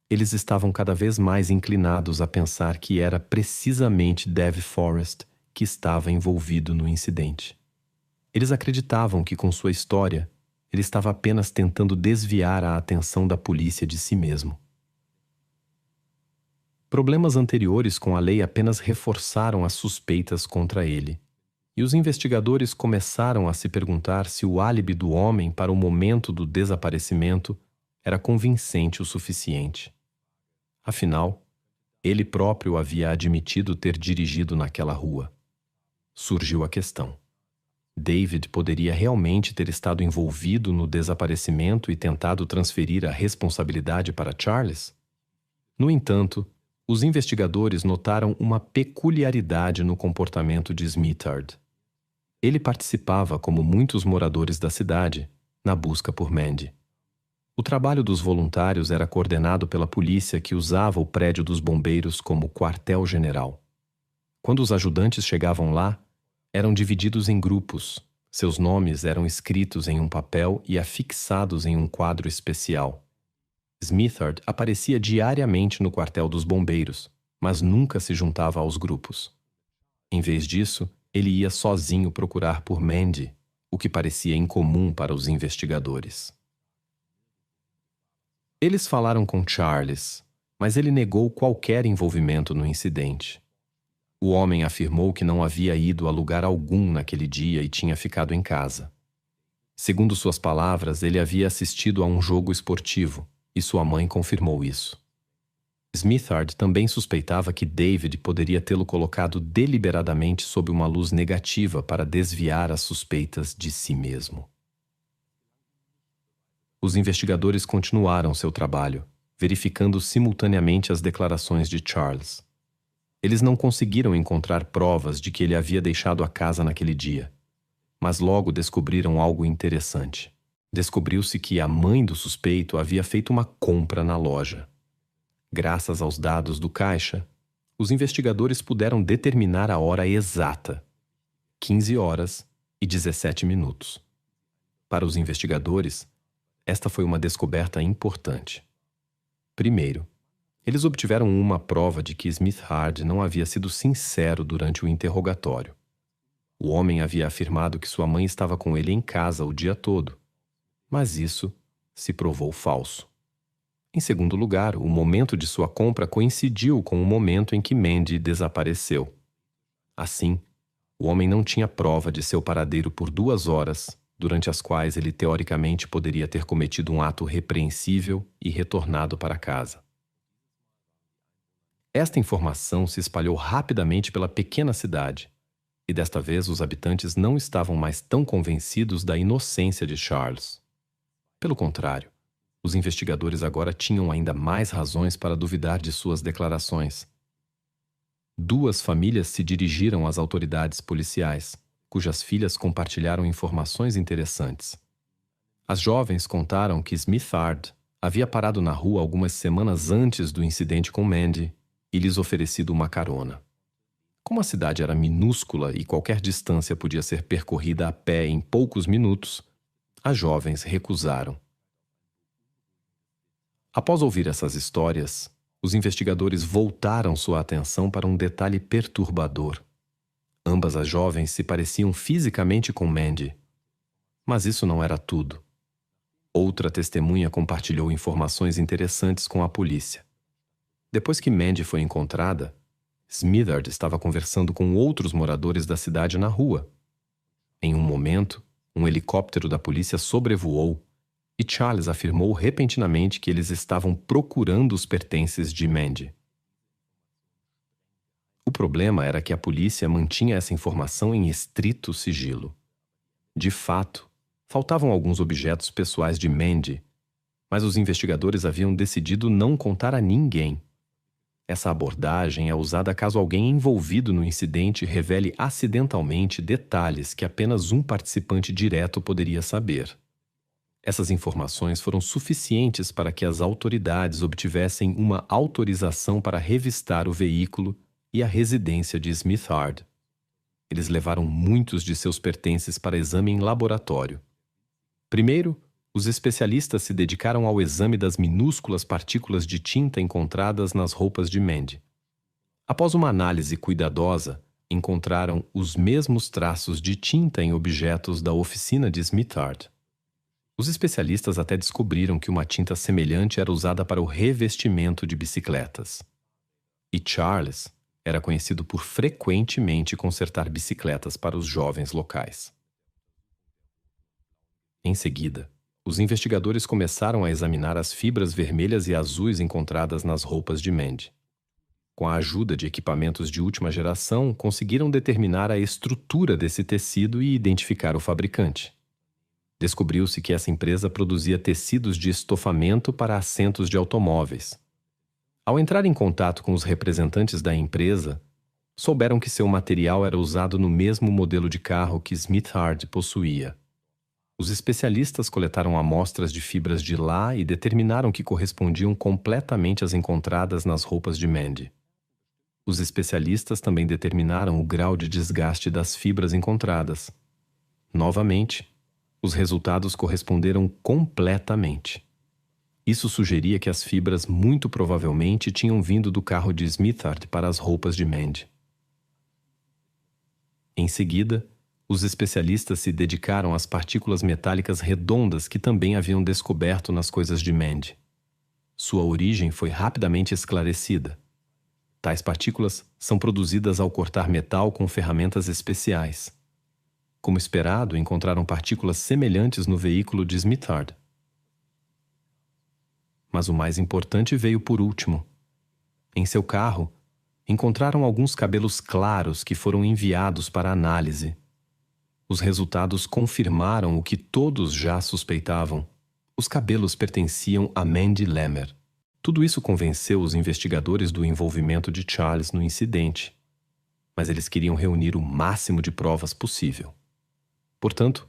eles estavam cada vez mais inclinados a pensar que era precisamente DeForest que estava envolvido no incidente. Eles acreditavam que, com sua história, ele estava apenas tentando desviar a atenção da polícia de si mesmo. Problemas anteriores com a lei apenas reforçaram as suspeitas contra ele, e os investigadores começaram a se perguntar se o álibi do homem para o momento do desaparecimento era convincente o suficiente. Afinal, ele próprio havia admitido ter dirigido naquela rua. Surgiu a questão. David poderia realmente ter estado envolvido no desaparecimento e tentado transferir a responsabilidade para Charles? No entanto, os investigadores notaram uma peculiaridade no comportamento de Smithard. Ele participava, como muitos moradores da cidade, na busca por Mandy. O trabalho dos voluntários era coordenado pela polícia, que usava o prédio dos bombeiros como quartel-general. Quando os ajudantes chegavam lá, eram divididos em grupos. Seus nomes eram escritos em um papel e afixados em um quadro especial. Smithard aparecia diariamente no quartel dos bombeiros, mas nunca se juntava aos grupos. Em vez disso, ele ia sozinho procurar por Mandy, o que parecia incomum para os investigadores. Eles falaram com Charles, mas ele negou qualquer envolvimento no incidente. O homem afirmou que não havia ido a lugar algum naquele dia e tinha ficado em casa. Segundo suas palavras, ele havia assistido a um jogo esportivo, e sua mãe confirmou isso. Smithard também suspeitava que David poderia tê-lo colocado deliberadamente sob uma luz negativa para desviar as suspeitas de si mesmo. Os investigadores continuaram seu trabalho, verificando simultaneamente as declarações de Charles. Eles não conseguiram encontrar provas de que ele havia deixado a casa naquele dia, mas logo descobriram algo interessante. Descobriu-se que a mãe do suspeito havia feito uma compra na loja. Graças aos dados do caixa, os investigadores puderam determinar a hora exata: 15 horas e 17 minutos. Para os investigadores, esta foi uma descoberta importante. Primeiro, eles obtiveram uma prova de que Smith Hard não havia sido sincero durante o interrogatório. O homem havia afirmado que sua mãe estava com ele em casa o dia todo, mas isso se provou falso. Em segundo lugar, o momento de sua compra coincidiu com o momento em que Mandy desapareceu. Assim, o homem não tinha prova de seu paradeiro por 2 horas, durante as quais ele teoricamente poderia ter cometido um ato repreensível e retornado para casa. Esta informação se espalhou rapidamente pela pequena cidade, e desta vez os habitantes não estavam mais tão convencidos da inocência de Charles. Pelo contrário, os investigadores agora tinham ainda mais razões para duvidar de suas declarações. 2 famílias se dirigiram às autoridades policiais, cujas filhas compartilharam informações interessantes. As jovens contaram que Smith Hard havia parado na rua algumas semanas antes do incidente com Mandy e lhes oferecido uma carona. Como a cidade era minúscula e qualquer distância podia ser percorrida a pé em poucos minutos, as jovens recusaram. Após ouvir essas histórias, os investigadores voltaram sua atenção para um detalhe perturbador. Ambas as jovens se pareciam fisicamente com Mandy. Mas isso não era tudo. Outra testemunha compartilhou informações interessantes com a polícia. Depois que Mandy foi encontrada, Smithard estava conversando com outros moradores da cidade na rua. Em um momento, um helicóptero da polícia sobrevoou e Charles afirmou repentinamente que eles estavam procurando os pertences de Mandy. O problema era que a polícia mantinha essa informação em estrito sigilo. De fato, faltavam alguns objetos pessoais de Mandy, mas os investigadores haviam decidido não contar a ninguém. Essa abordagem é usada caso alguém envolvido no incidente revele acidentalmente detalhes que apenas um participante direto poderia saber. Essas informações foram suficientes para que as autoridades obtivessem uma autorização para revistar o veículo e a residência de Smith Hard. Eles levaram muitos de seus pertences para exame em laboratório. Primeiro, os especialistas se dedicaram ao exame das minúsculas partículas de tinta encontradas nas roupas de Mandy. Após uma análise cuidadosa, encontraram os mesmos traços de tinta em objetos da oficina de Smith Hard. Os especialistas até descobriram que uma tinta semelhante era usada para o revestimento de bicicletas. E Charles era conhecido por frequentemente consertar bicicletas para os jovens locais. Em seguida, os investigadores começaram a examinar as fibras vermelhas e azuis encontradas nas roupas de Mandy. Com a ajuda de equipamentos de última geração, conseguiram determinar a estrutura desse tecido e identificar o fabricante. Descobriu-se que essa empresa produzia tecidos de estofamento para assentos de automóveis. Ao entrar em contato com os representantes da empresa, souberam que seu material era usado no mesmo modelo de carro que Smith Hard possuía. Os especialistas coletaram amostras de fibras de lã e determinaram que correspondiam completamente às encontradas nas roupas de Mandy. Os especialistas também determinaram o grau de desgaste das fibras encontradas. Novamente, os resultados corresponderam completamente. Isso sugeria que as fibras muito provavelmente tinham vindo do carro de Smithard para as roupas de Mandy. Em seguida, os especialistas se dedicaram às partículas metálicas redondas que também haviam descoberto nas coisas de Mandy. Sua origem foi rapidamente esclarecida. Tais partículas são produzidas ao cortar metal com ferramentas especiais. Como esperado, encontraram partículas semelhantes no veículo de Smithard. Mas o mais importante veio por último. Em seu carro, encontraram alguns cabelos claros que foram enviados para análise. Os resultados confirmaram o que todos já suspeitavam. Os cabelos pertenciam a Mandy Lemmer. Tudo isso convenceu os investigadores do envolvimento de Charles no incidente, mas eles queriam reunir o máximo de provas possível. Portanto,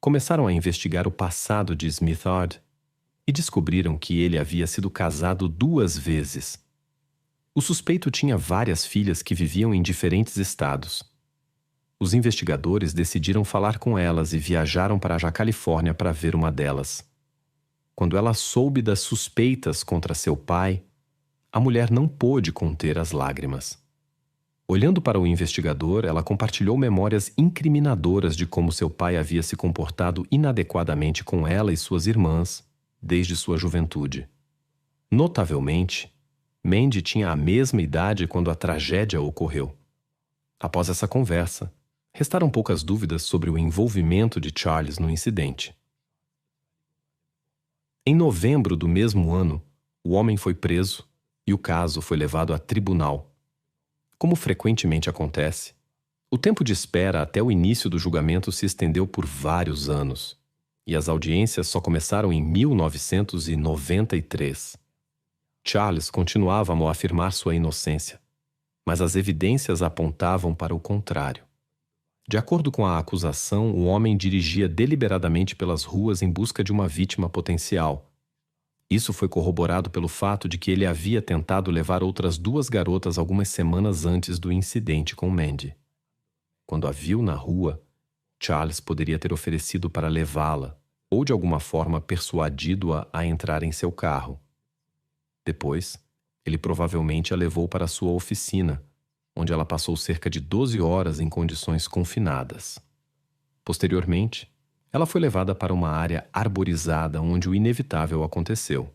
começaram a investigar o passado de Smithard e descobriram que ele havia sido casado 2 vezes. O suspeito tinha várias filhas que viviam em diferentes estados. Os investigadores decidiram falar com elas e viajaram para a Califórnia para ver uma delas. Quando ela soube das suspeitas contra seu pai, a mulher não pôde conter as lágrimas. Olhando para o investigador, ela compartilhou memórias incriminadoras de como seu pai havia se comportado inadequadamente com ela e suas irmãs desde sua juventude. Notavelmente, Mandy tinha a mesma idade quando a tragédia ocorreu. Após essa conversa, restaram poucas dúvidas sobre o envolvimento de Charles no incidente. Em novembro do mesmo ano, o homem foi preso e o caso foi levado a tribunal. Como frequentemente acontece, o tempo de espera até o início do julgamento se estendeu por vários anos, e as audiências só começaram em 1993. Charles continuava a afirmar sua inocência, mas as evidências apontavam para o contrário. De acordo com a acusação, o homem dirigia deliberadamente pelas ruas em busca de uma vítima potencial. Isso foi corroborado pelo fato de que ele havia tentado levar outras 2 garotas algumas semanas antes do incidente com Mandy. Quando a viu na rua, Charles poderia ter oferecido para levá-la ou de alguma forma persuadido-a a entrar em seu carro. Depois, ele provavelmente a levou para sua oficina, onde ela passou cerca de 12 horas em condições confinadas. Posteriormente, ela foi levada para uma área arborizada onde o inevitável aconteceu.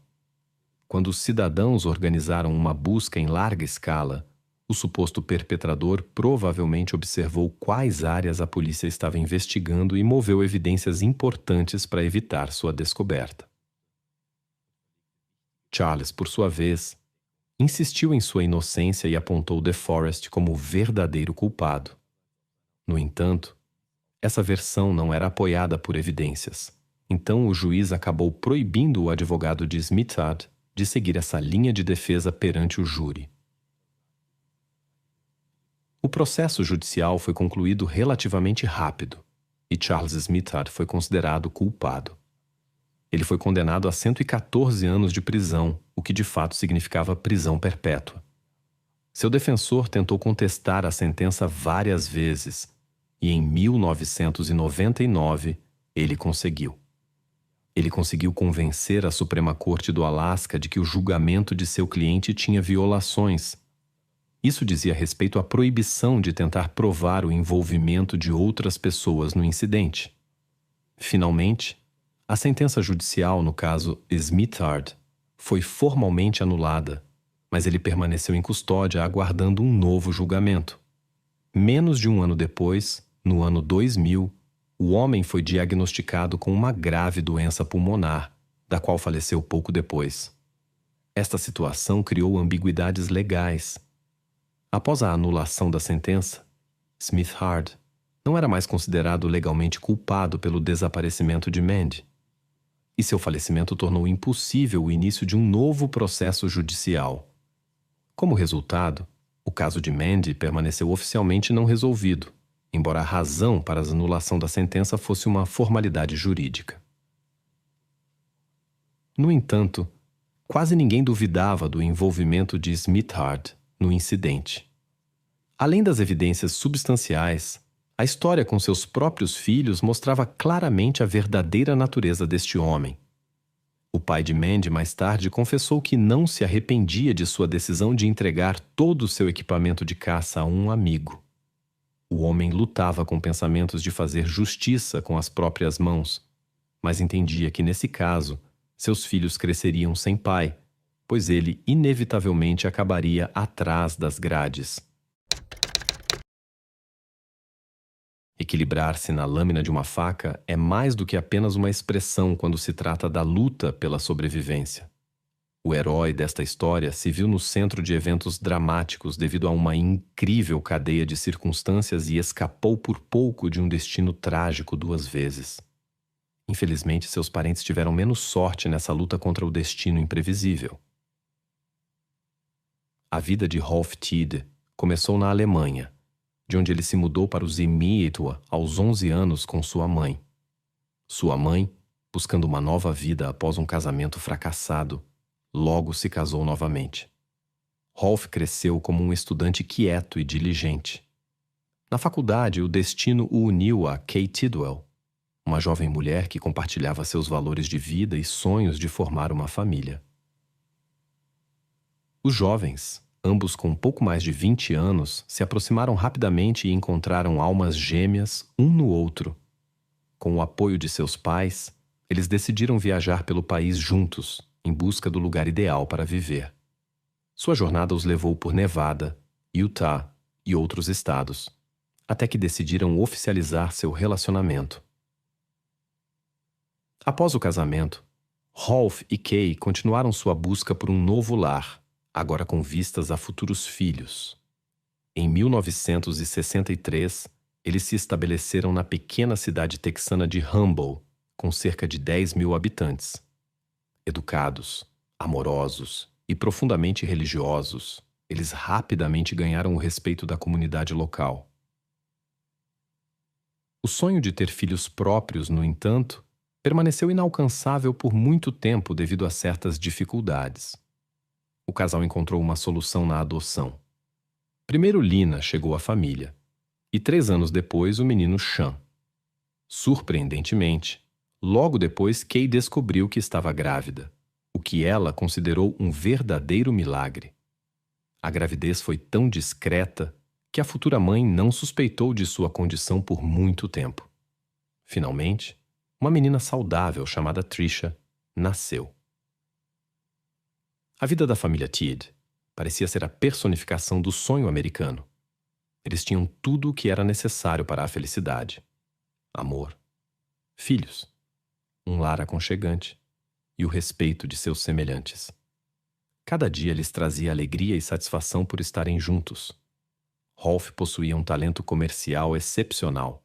Quando os cidadãos organizaram uma busca em larga escala, o suposto perpetrador provavelmente observou quais áreas a polícia estava investigando e moveu evidências importantes para evitar sua descoberta. Charles, por sua vez, insistiu em sua inocência e apontou DeForest como o verdadeiro culpado. No entanto, essa versão não era apoiada por evidências. Então o juiz acabou proibindo o advogado de Smithard de seguir essa linha de defesa perante o júri. O processo judicial foi concluído relativamente rápido e Charles Smithard foi considerado culpado. Ele foi condenado a 114 anos de prisão, o que de fato significava prisão perpétua. Seu defensor tentou contestar a sentença várias vezes e em 1999 ele conseguiu. Ele conseguiu convencer a Suprema Corte do Alasca de que o julgamento de seu cliente tinha violações. Isso dizia respeito à proibição de tentar provar o envolvimento de outras pessoas no incidente. Finalmente, a sentença judicial no caso Smithard foi formalmente anulada, mas ele permaneceu em custódia aguardando um novo julgamento. Menos de um ano depois, no ano 2000, o homem foi diagnosticado com uma grave doença pulmonar, da qual faleceu pouco depois. Esta situação criou ambiguidades legais. Após a anulação da sentença, Smithard não era mais considerado legalmente culpado pelo desaparecimento de Mandy, e seu falecimento tornou impossível o início de um novo processo judicial. Como resultado, o caso de Mandy permaneceu oficialmente não resolvido, embora a razão para a anulação da sentença fosse uma formalidade jurídica. No entanto, quase ninguém duvidava do envolvimento de Smithard no incidente. Além das evidências substanciais, a história com seus próprios filhos mostrava claramente a verdadeira natureza deste homem. O pai de Mandy mais tarde confessou que não se arrependia de sua decisão de entregar todo o seu equipamento de caça a um amigo. O homem lutava com pensamentos de fazer justiça com as próprias mãos, mas entendia que, nesse caso, seus filhos cresceriam sem pai, pois ele inevitavelmente acabaria atrás das grades. Equilibrar-se na lâmina de uma faca é mais do que apenas uma expressão quando se trata da luta pela sobrevivência. O herói desta história se viu no centro de eventos dramáticos devido a uma incrível cadeia de circunstâncias e escapou por pouco de um destino trágico 2 vezes. Infelizmente, seus parentes tiveram menos sorte nessa luta contra o destino imprevisível. A vida de Rolf Tiede começou na Alemanha, de onde ele se mudou para o Ziemietwa aos 11 anos com sua mãe. Sua mãe, buscando uma nova vida após um casamento fracassado, logo se casou novamente. Rolf cresceu como um estudante quieto e diligente. Na faculdade, o destino o uniu a Kay Tidwell, uma jovem mulher que compartilhava seus valores de vida e sonhos de formar uma família. Os jovens, ambos com pouco mais de 20 anos, se aproximaram rapidamente e encontraram almas gêmeas um no outro. Com o apoio de seus pais, eles decidiram viajar pelo país juntos, em busca do lugar ideal para viver. Sua jornada os levou por Nevada, Utah e outros estados, até que decidiram oficializar seu relacionamento. Após o casamento, Rolf e Kay continuaram sua busca por um novo lar, agora com vistas a futuros filhos. Em 1963, eles se estabeleceram na pequena cidade texana de Humble, com cerca de 10 mil habitantes. Educados, amorosos e profundamente religiosos, eles rapidamente ganharam o respeito da comunidade local. O sonho de ter filhos próprios, no entanto, permaneceu inalcançável por muito tempo devido a certas dificuldades. O casal encontrou uma solução na adoção. Primeiro Lina chegou à família, e 3 anos depois o menino Sean. Surpreendentemente, logo depois Kay descobriu que estava grávida, o que ela considerou um verdadeiro milagre. A gravidez foi tão discreta que a futura mãe não suspeitou de sua condição por muito tempo. Finalmente, uma menina saudável chamada Trisha nasceu. A vida da família Tiede parecia ser a personificação do sonho americano. Eles tinham tudo o que era necessário para a felicidade: amor, filhos, um lar aconchegante e o respeito de seus semelhantes. Cada dia lhes trazia alegria e satisfação por estarem juntos. Rolf possuía um talento comercial excepcional,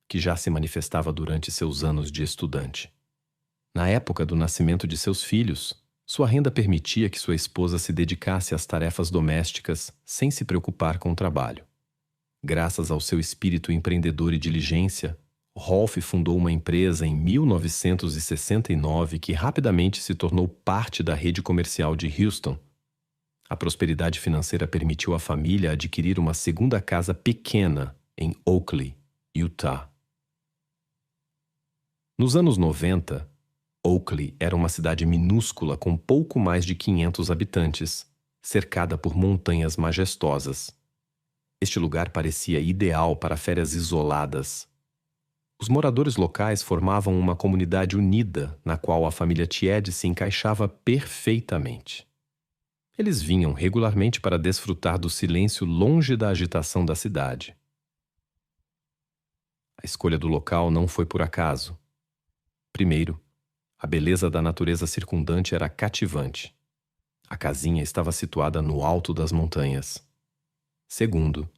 que já se manifestava durante seus anos de estudante. Na época do nascimento de seus filhos, sua renda permitia que sua esposa se dedicasse às tarefas domésticas sem se preocupar com o trabalho. Graças ao seu espírito empreendedor e diligência, Rolf fundou uma empresa em 1969 que rapidamente se tornou parte da rede comercial de Houston. A prosperidade financeira permitiu à família adquirir uma segunda casa pequena em Oakley, Utah. Nos anos 90, Oakley era uma cidade minúscula com pouco mais de 500 habitantes, cercada por montanhas majestosas. Este lugar parecia ideal para férias isoladas. Os moradores locais formavam uma comunidade unida na qual a família Tiede se encaixava perfeitamente. Eles vinham regularmente para desfrutar do silêncio longe da agitação da cidade. A escolha do local não foi por acaso. Primeiro, a beleza da natureza circundante era cativante. A casinha estava situada no alto das montanhas. Segundo,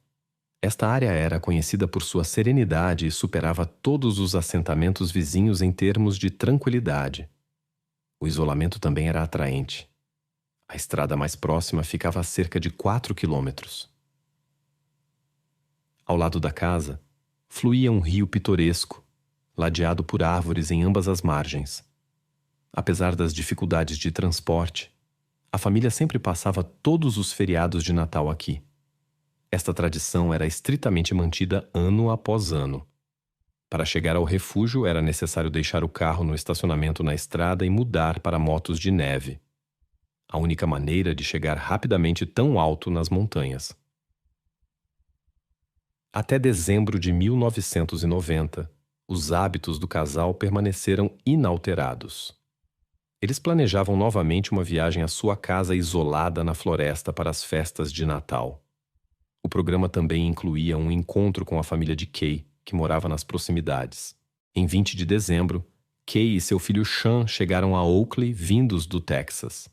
esta área era conhecida por sua serenidade e superava todos os assentamentos vizinhos em termos de tranquilidade. O isolamento também era atraente. A estrada mais próxima ficava a cerca de 4 quilômetros. Ao lado da casa, fluía um rio pitoresco, ladeado por árvores em ambas as margens. Apesar das dificuldades de transporte, a família sempre passava todos os feriados de Natal aqui. Esta tradição era estritamente mantida ano após ano. Para chegar ao refúgio, era necessário deixar o carro no estacionamento na estrada e mudar para motos de neve. A única maneira de chegar rapidamente tão alto nas montanhas. Até dezembro de 1990, os hábitos do casal permaneceram inalterados. Eles planejavam novamente uma viagem à sua casa isolada na floresta para as festas de Natal. O programa também incluía um encontro com a família de Kay, que morava nas proximidades. Em 20 de dezembro, Kay e seu filho Sean chegaram a Oakley vindos do Texas.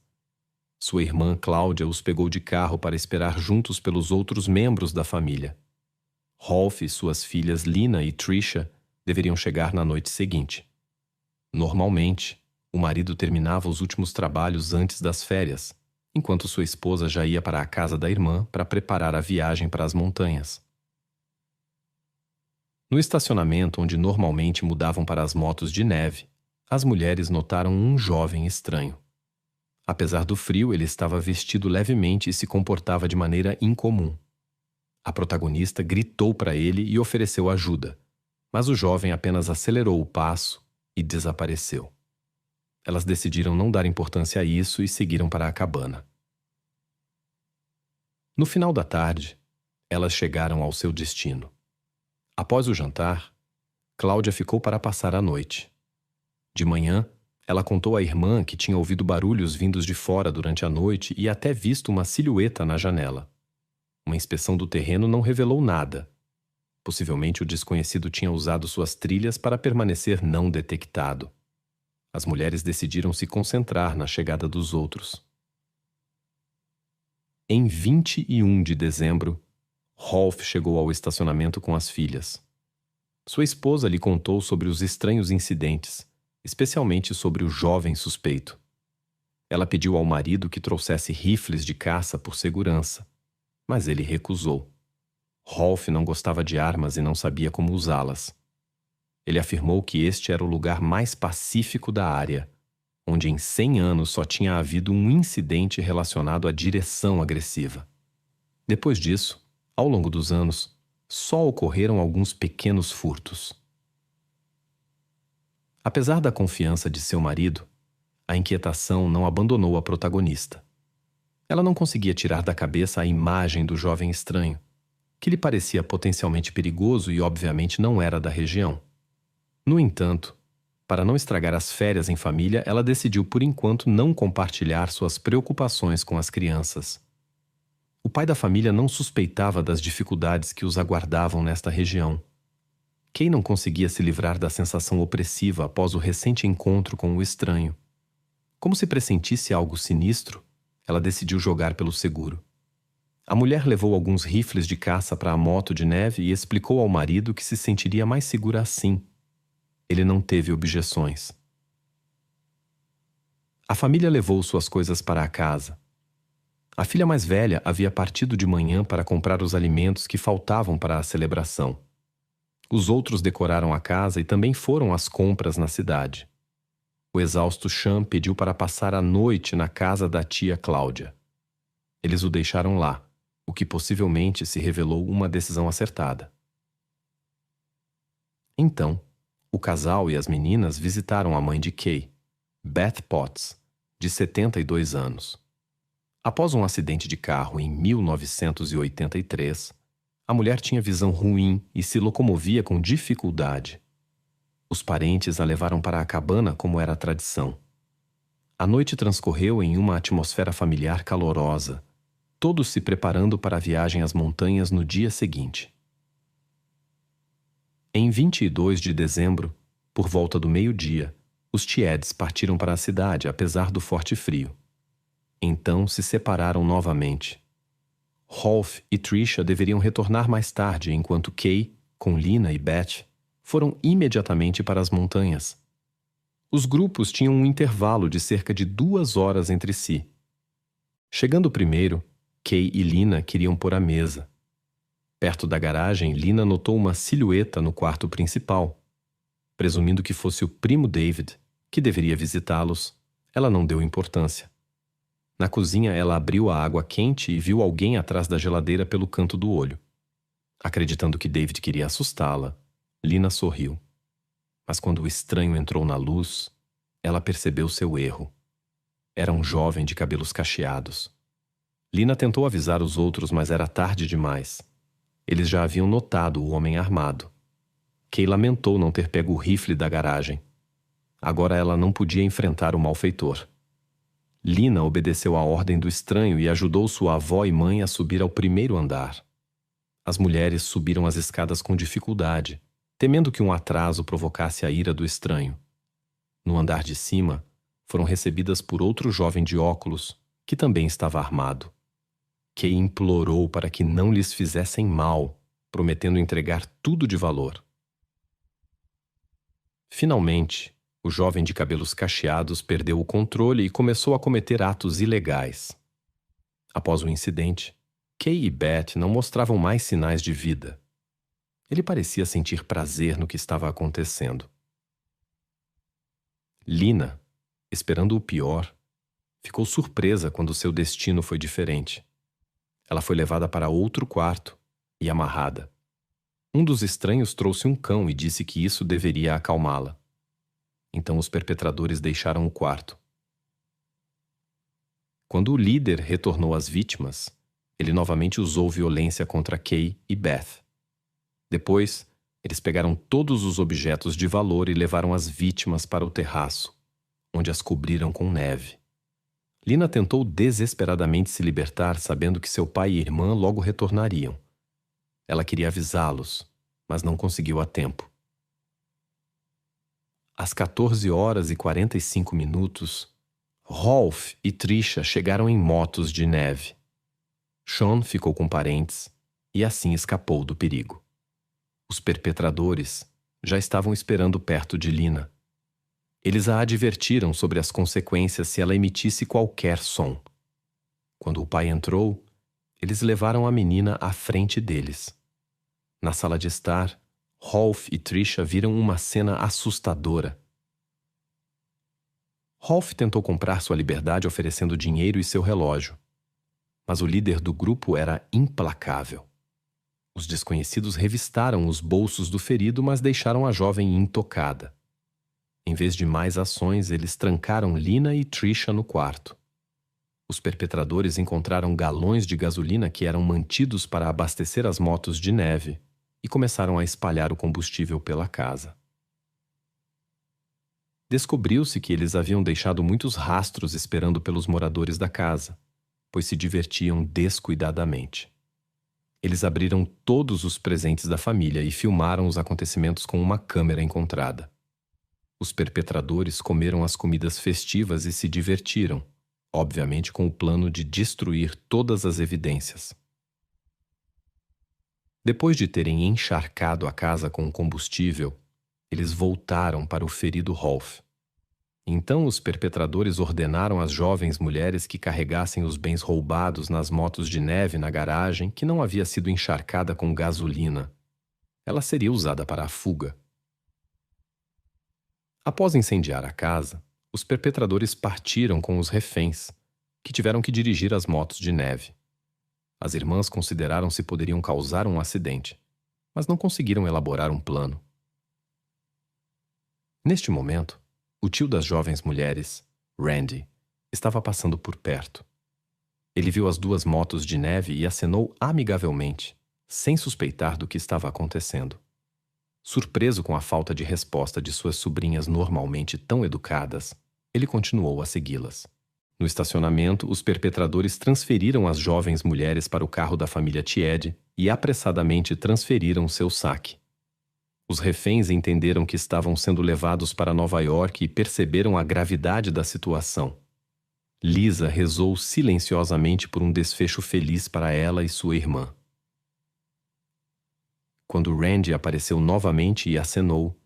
Sua irmã Cláudia os pegou de carro para esperar juntos pelos outros membros da família. Rolf e suas filhas Lina e Trisha deveriam chegar na noite seguinte. Normalmente, o marido terminava os últimos trabalhos antes das férias, enquanto sua esposa já ia para a casa da irmã para preparar a viagem para as montanhas. No estacionamento onde normalmente mudavam para as motos de neve, as mulheres notaram um jovem estranho. Apesar do frio, ele estava vestido levemente e se comportava de maneira incomum. A protagonista gritou para ele e ofereceu ajuda, mas o jovem apenas acelerou o passo e desapareceu. Elas decidiram não dar importância a isso e seguiram para a cabana. No final da tarde, elas chegaram ao seu destino. Após o jantar, Cláudia ficou para passar a noite. De manhã, ela contou à irmã que tinha ouvido barulhos vindos de fora durante a noite e até visto uma silhueta na janela. Uma inspeção do terreno não revelou nada. Possivelmente o desconhecido tinha usado suas trilhas para permanecer não detectado. As mulheres decidiram se concentrar na chegada dos outros. Em 21 de dezembro, Rolf chegou ao estacionamento com as filhas. Sua esposa lhe contou sobre os estranhos incidentes, especialmente sobre o jovem suspeito. Ela pediu ao marido que trouxesse rifles de caça por segurança, mas ele recusou. Rolf não gostava de armas e não sabia como usá-las. Ele afirmou que este era o lugar mais pacífico da área, onde em 100 anos só tinha havido um incidente relacionado à direção agressiva. Depois disso, ao longo dos anos, só ocorreram alguns pequenos furtos. Apesar da confiança de seu marido, a inquietação não abandonou a protagonista. Ela não conseguia tirar da cabeça a imagem do jovem estranho, que lhe parecia potencialmente perigoso e obviamente não era da região. No entanto, para não estragar as férias em família, ela decidiu por enquanto não compartilhar suas preocupações com as crianças. O pai da família não suspeitava das dificuldades que os aguardavam nesta região. Kay não conseguia se livrar da sensação opressiva após o recente encontro com o estranho. Como se pressentisse algo sinistro, ela decidiu jogar pelo seguro. A mulher levou alguns rifles de caça para a moto de neve e explicou ao marido que se sentiria mais segura assim. Ele não teve objeções. A família levou suas coisas para a casa. A filha mais velha havia partido de manhã para comprar os alimentos que faltavam para a celebração. Os outros decoraram a casa e também foram às compras na cidade. O exausto Sean pediu para passar a noite na casa da tia Cláudia. Eles o deixaram lá, o que possivelmente se revelou uma decisão acertada. Então, o casal e as meninas visitaram a mãe de Kay, Beth Potts, de 72 anos. Após um acidente de carro em 1983, a mulher tinha visão ruim e se locomovia com dificuldade. Os parentes a levaram para a cabana como era a tradição. A noite transcorreu em uma atmosfera familiar calorosa, todos se preparando para a viagem às montanhas no dia seguinte. Em 22 de dezembro, por volta do meio-dia, os Tieds partiram para a cidade apesar do forte frio. Então se separaram novamente. Rolf e Tricia deveriam retornar mais tarde, enquanto Kay, com Lina e Beth, foram imediatamente para as montanhas. Os grupos tinham um intervalo de cerca de 2 horas entre si. Chegando primeiro, Kay e Lina queriam pôr a mesa. Perto da garagem, Lina notou uma silhueta no quarto principal. Presumindo que fosse o primo David, que deveria visitá-los, ela não deu importância. Na cozinha, ela abriu a água quente e viu alguém atrás da geladeira pelo canto do olho. Acreditando que David queria assustá-la, Lina sorriu. Mas quando o estranho entrou na luz, ela percebeu seu erro. Era um jovem de cabelos cacheados. Lina tentou avisar os outros, mas era tarde demais. Eles já haviam notado o homem armado. Kay lamentou não ter pego o rifle da garagem. Agora ela não podia enfrentar o malfeitor. Lina obedeceu à ordem do estranho e ajudou sua avó e mãe a subir ao primeiro andar. As mulheres subiram as escadas com dificuldade, temendo que um atraso provocasse a ira do estranho. No andar de cima, foram recebidas por outro jovem de óculos, que também estava armado. Kay implorou para que não lhes fizessem mal, prometendo entregar tudo de valor. Finalmente, o jovem de cabelos cacheados perdeu o controle e começou a cometer atos ilegais. Após o incidente, Kay e Beth não mostravam mais sinais de vida. Ele parecia sentir prazer no que estava acontecendo. Lina, esperando o pior, ficou surpresa quando seu destino foi diferente. Ela foi levada para outro quarto e amarrada. Um dos estranhos trouxe um cão e disse que isso deveria acalmá-la. Então os perpetradores deixaram o quarto. Quando o líder retornou às vítimas, ele novamente usou violência contra Kay e Beth. Depois, eles pegaram todos os objetos de valor e levaram as vítimas para o terraço, onde as cobriram com neve. Lina tentou desesperadamente se libertar, sabendo que seu pai e irmã logo retornariam. Ela queria avisá-los, mas não conseguiu a tempo. Às 14h45, Rolf e Trisha chegaram em motos de neve. Sean ficou com parentes e assim escapou do perigo. Os perpetradores já estavam esperando perto de Lina. Eles a advertiram sobre as consequências se ela emitisse qualquer som. Quando o pai entrou, eles levaram a menina à frente deles. Na sala de estar, Rolf e Trisha viram uma cena assustadora. Rolf tentou comprar sua liberdade oferecendo dinheiro e seu relógio, mas o líder do grupo era implacável. Os desconhecidos revistaram os bolsos do ferido, mas deixaram a jovem intocada. Em vez de mais ações, eles trancaram Lina e Trisha no quarto. Os perpetradores encontraram galões de gasolina que eram mantidos para abastecer as motos de neve e começaram a espalhar o combustível pela casa. Descobriu-se que eles haviam deixado muitos rastros esperando pelos moradores da casa, pois se divertiam descuidadamente. Eles abriram todos os presentes da família e filmaram os acontecimentos com uma câmera encontrada. Os perpetradores comeram as comidas festivas e se divertiram, obviamente com o plano de destruir todas as evidências. Depois de terem encharcado a casa com combustível, eles voltaram para o ferido Rolf. Então os perpetradores ordenaram às jovens mulheres que carregassem os bens roubados nas motos de neve na garagem que não havia sido encharcada com gasolina. Ela seria usada para a fuga. Após incendiar a casa, os perpetradores partiram com os reféns, que tiveram que dirigir as motos de neve. As irmãs consideraram se poderiam causar um acidente, mas não conseguiram elaborar um plano. Neste momento, o tio das jovens mulheres, Randy, estava passando por perto. Ele viu as duas motos de neve e acenou amigavelmente, sem suspeitar do que estava acontecendo. Surpreso com a falta de resposta de suas sobrinhas normalmente tão educadas, ele continuou a segui-las. No estacionamento, os perpetradores transferiram as jovens mulheres para o carro da família Tiede e apressadamente transferiram seu saque. Os reféns entenderam que estavam sendo levados para Nova York e perceberam a gravidade da situação. Lisa rezou silenciosamente por um desfecho feliz para ela e sua irmã. Quando Randy apareceu novamente e acenou,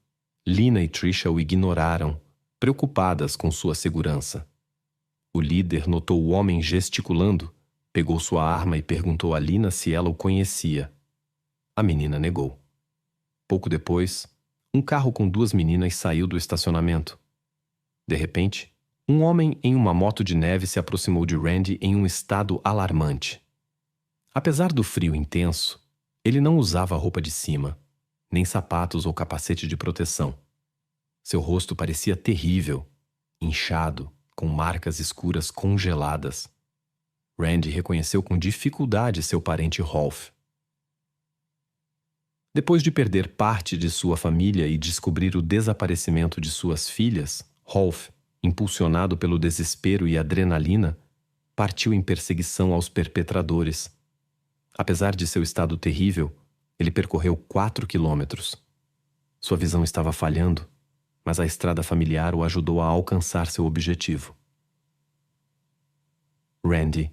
Lina e Trisha o ignoraram, preocupadas com sua segurança. O líder notou o homem gesticulando, pegou sua arma e perguntou a Lina se ela o conhecia. A menina negou. Pouco depois, um carro com duas meninas saiu do estacionamento. De repente, um homem em uma moto de neve se aproximou de Randy em um estado alarmante. Apesar do frio intenso, ele não usava roupa de cima, nem sapatos ou capacete de proteção. Seu rosto parecia terrível, inchado, com marcas escuras congeladas. Randy reconheceu com dificuldade seu parente Rolf. Depois de perder parte de sua família e descobrir o desaparecimento de suas filhas, Rolf, impulsionado pelo desespero e adrenalina, partiu em perseguição aos perpetradores. Apesar de seu estado terrível, ele percorreu 4 quilômetros. Sua visão estava falhando, mas a estrada familiar o ajudou a alcançar seu objetivo. Randy,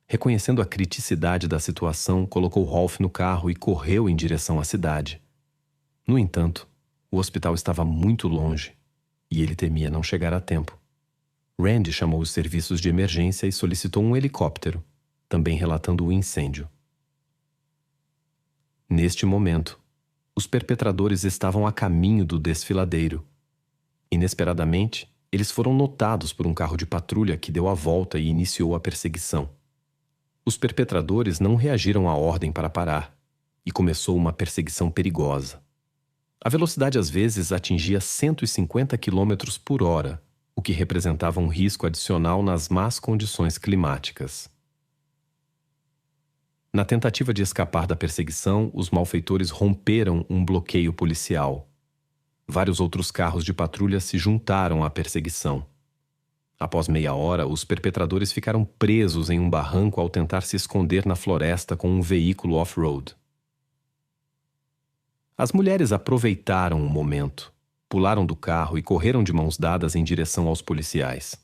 reconhecendo a criticidade da situação, colocou Rolf no carro e correu em direção à cidade. No entanto, o hospital estava muito longe e ele temia não chegar a tempo. Randy chamou os serviços de emergência e solicitou um helicóptero. também relatando o incêndio. Neste momento, os perpetradores estavam a caminho do desfiladeiro. Inesperadamente, eles foram notados por um carro de patrulha que deu a volta e iniciou a perseguição. Os perpetradores não reagiram à ordem para parar, e começou uma perseguição perigosa. A velocidade às vezes atingia 150 km por hora, o que representava um risco adicional nas más condições climáticas. Na tentativa de escapar da perseguição, os malfeitores romperam um bloqueio policial. Vários outros carros de patrulha se juntaram à perseguição. Após meia hora, os perpetradores ficaram presos em um barranco ao tentar se esconder na floresta com um veículo off-road. As mulheres aproveitaram o momento, pularam do carro e correram de mãos dadas em direção aos policiais.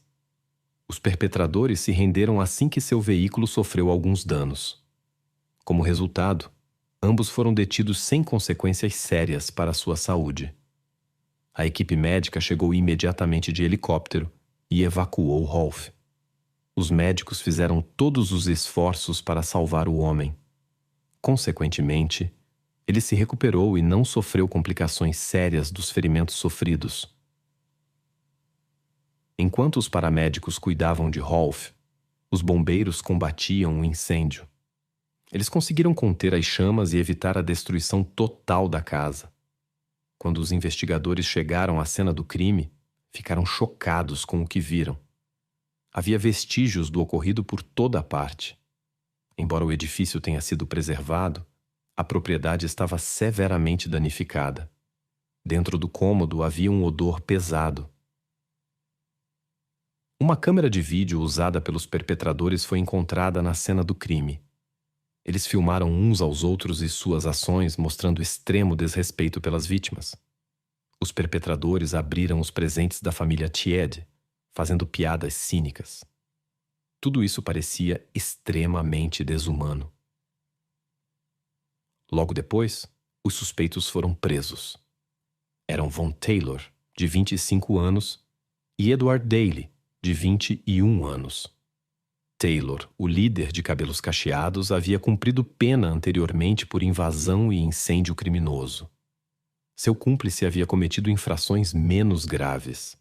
Os perpetradores se renderam assim que seu veículo sofreu alguns danos. Como resultado, ambos foram detidos sem consequências sérias para a sua saúde. A equipe médica chegou imediatamente de helicóptero e evacuou Rolfe. Os médicos fizeram todos os esforços para salvar o homem. Consequentemente, ele se recuperou e não sofreu complicações sérias dos ferimentos sofridos. Enquanto os paramédicos cuidavam de Rolfe, os bombeiros combatiam o incêndio. Eles conseguiram conter as chamas e evitar a destruição total da casa. Quando os investigadores chegaram à cena do crime, ficaram chocados com o que viram. Havia vestígios do ocorrido por toda a parte. Embora o edifício tenha sido preservado, a propriedade estava severamente danificada. Dentro do cômodo havia um odor pesado. Uma câmera de vídeo usada pelos perpetradores foi encontrada na cena do crime. Eles filmaram uns aos outros e suas ações, mostrando extremo desrespeito pelas vítimas. Os perpetradores abriram os presentes da família Tiede, fazendo piadas cínicas. Tudo isso parecia extremamente desumano. Logo depois, os suspeitos foram presos. Eram Von Taylor, de 25 anos, e Edward Daly, de 21 anos. Taylor, o líder de cabelos cacheados, havia cumprido pena anteriormente por invasão e incêndio criminoso. Seu cúmplice havia cometido infrações menos graves.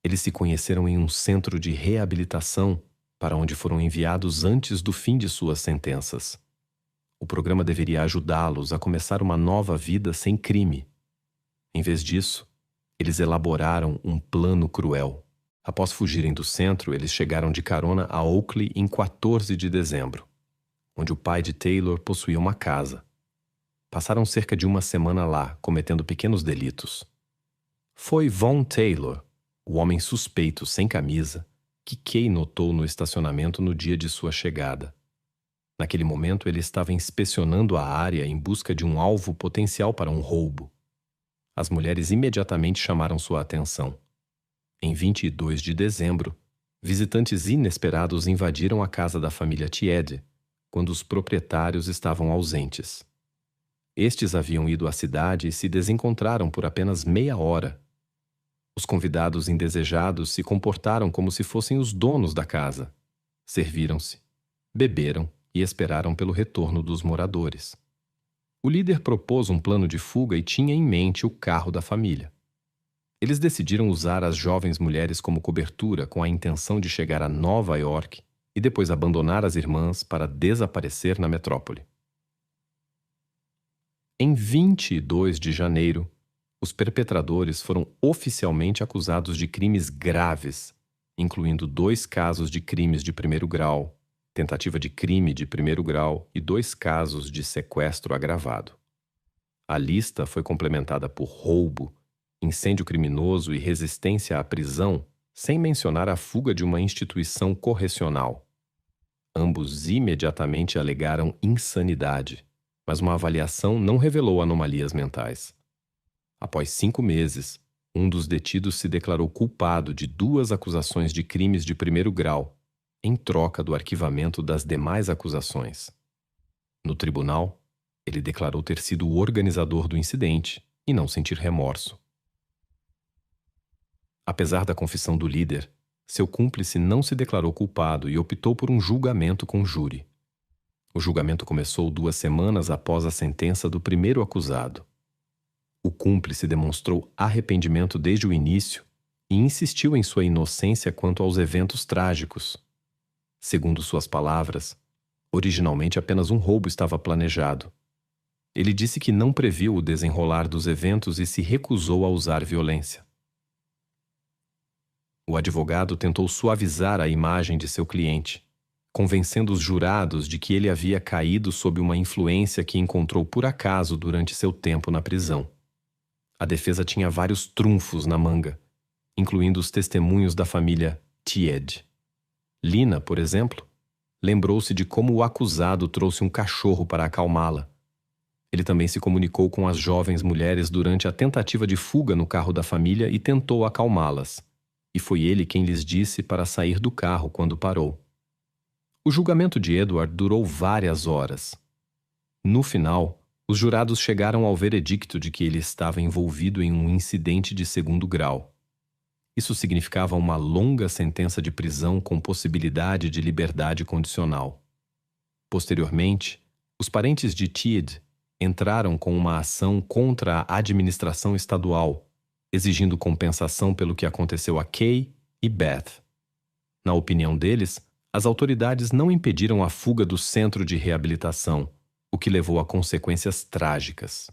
Eles se conheceram em um centro de reabilitação, para onde foram enviados antes do fim de suas sentenças. O programa deveria ajudá-los a começar uma nova vida sem crime. Em vez disso, eles elaboraram um plano cruel. Após fugirem do centro, eles chegaram de carona a Oakley em 14 de dezembro, onde o pai de Taylor possuía uma casa. Passaram cerca de uma semana lá, cometendo pequenos delitos. Foi Von Taylor, o homem suspeito sem camisa, que Kay notou no estacionamento no dia de sua chegada. Naquele momento, ele estava inspecionando a área em busca de um alvo potencial para um roubo. As mulheres imediatamente chamaram sua atenção. Em 22 de dezembro, visitantes inesperados invadiram a casa da família Tiede, quando os proprietários estavam ausentes. Estes haviam ido à cidade e se desencontraram por apenas meia hora. Os convidados indesejados se comportaram como se fossem os donos da casa. Serviram-se, beberam e esperaram pelo retorno dos moradores. O líder propôs um plano de fuga e tinha em mente o carro da família. Eles decidiram usar as jovens mulheres como cobertura com a intenção de chegar a Nova York e depois abandonar as irmãs para desaparecer na metrópole. Em 22 de janeiro, os perpetradores foram oficialmente acusados de crimes graves, incluindo 2 casos de crimes de primeiro grau, tentativa de crime de primeiro grau e 2 casos de sequestro agravado. A lista foi complementada por roubo, incêndio criminoso e resistência à prisão, sem mencionar a fuga de uma instituição correcional. Ambos imediatamente alegaram insanidade, mas uma avaliação não revelou anomalias mentais. Após 5 meses, um dos detidos se declarou culpado de 2 acusações de crimes de primeiro grau, em troca do arquivamento das demais acusações. No tribunal, ele declarou ter sido o organizador do incidente e não sentir remorso. Apesar da confissão do líder, seu cúmplice não se declarou culpado e optou por um julgamento com júri. O julgamento começou 2 semanas após a sentença do primeiro acusado. O cúmplice demonstrou arrependimento desde o início e insistiu em sua inocência quanto aos eventos trágicos. Segundo suas palavras, originalmente apenas um roubo estava planejado. Ele disse que não previu o desenrolar dos eventos e se recusou a usar violência. O advogado tentou suavizar a imagem de seu cliente, convencendo os jurados de que ele havia caído sob uma influência que encontrou por acaso durante seu tempo na prisão. A defesa tinha vários trunfos na manga, incluindo os testemunhos da família Tiede. Lina, por exemplo, lembrou-se de como o acusado trouxe um cachorro para acalmá-la. Ele também se comunicou com as jovens mulheres durante a tentativa de fuga no carro da família e tentou acalmá-las. E foi ele quem lhes disse para sair do carro quando parou. O julgamento de Edward durou várias horas. No final, os jurados chegaram ao veredicto de que ele estava envolvido em um incidente de 2º grau. Isso significava uma longa sentença de prisão com possibilidade de liberdade condicional. Posteriormente, os parentes de Tiede entraram com uma ação contra a administração estadual, exigindo compensação pelo que aconteceu a Kay e Beth. Na opinião deles, as autoridades não impediram a fuga do centro de reabilitação, o que levou a consequências trágicas.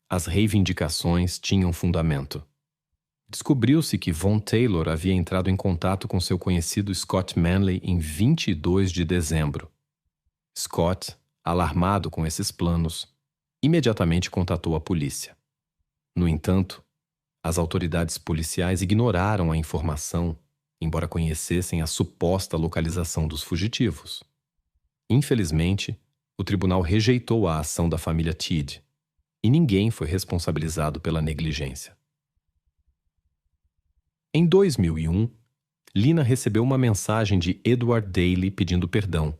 As reivindicações tinham fundamento. Descobriu-se que Von Taylor havia entrado em contato com seu conhecido Scott Manley em 22 de dezembro. Scott, alarmado com esses planos, imediatamente contatou a polícia. No entanto, as autoridades policiais ignoraram a informação, embora conhecessem a suposta localização dos fugitivos. Infelizmente, o tribunal rejeitou a ação da família Tiede, e ninguém foi responsabilizado pela negligência. Em 2001, Lina recebeu uma mensagem de Edward Daly pedindo perdão.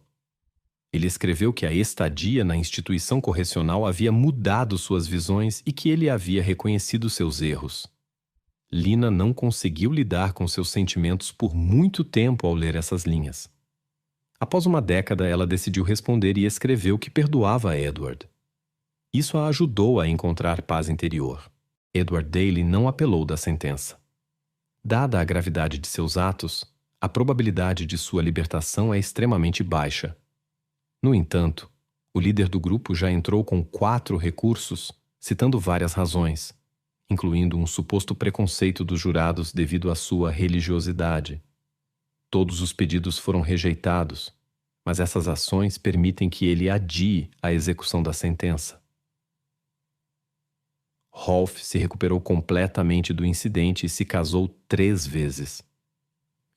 Ele escreveu que a estadia na instituição correcional havia mudado suas visões e que ele havia reconhecido seus erros. Lina não conseguiu lidar com seus sentimentos por muito tempo ao ler essas linhas. Após uma década, ela decidiu responder e escreveu que perdoava Edward. Isso a ajudou a encontrar paz interior. Edward Daly não apelou da sentença. Dada a gravidade de seus atos, a probabilidade de sua libertação é extremamente baixa. No entanto, o líder do grupo já entrou com 4 recursos, citando várias razões, incluindo um suposto preconceito dos jurados devido à sua religiosidade. Todos os pedidos foram rejeitados, mas essas ações permitem que ele adie a execução da sentença. Rolf se recuperou completamente do incidente e se casou 3 vezes.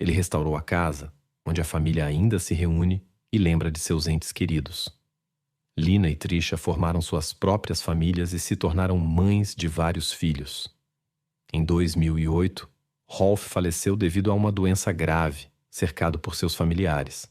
Ele restaurou a casa, onde a família ainda se reúne e lembra de seus entes queridos. Lina e Trisha formaram suas próprias famílias e se tornaram mães de vários filhos. Em 2008, Rolf faleceu devido a uma doença grave, cercado por seus familiares.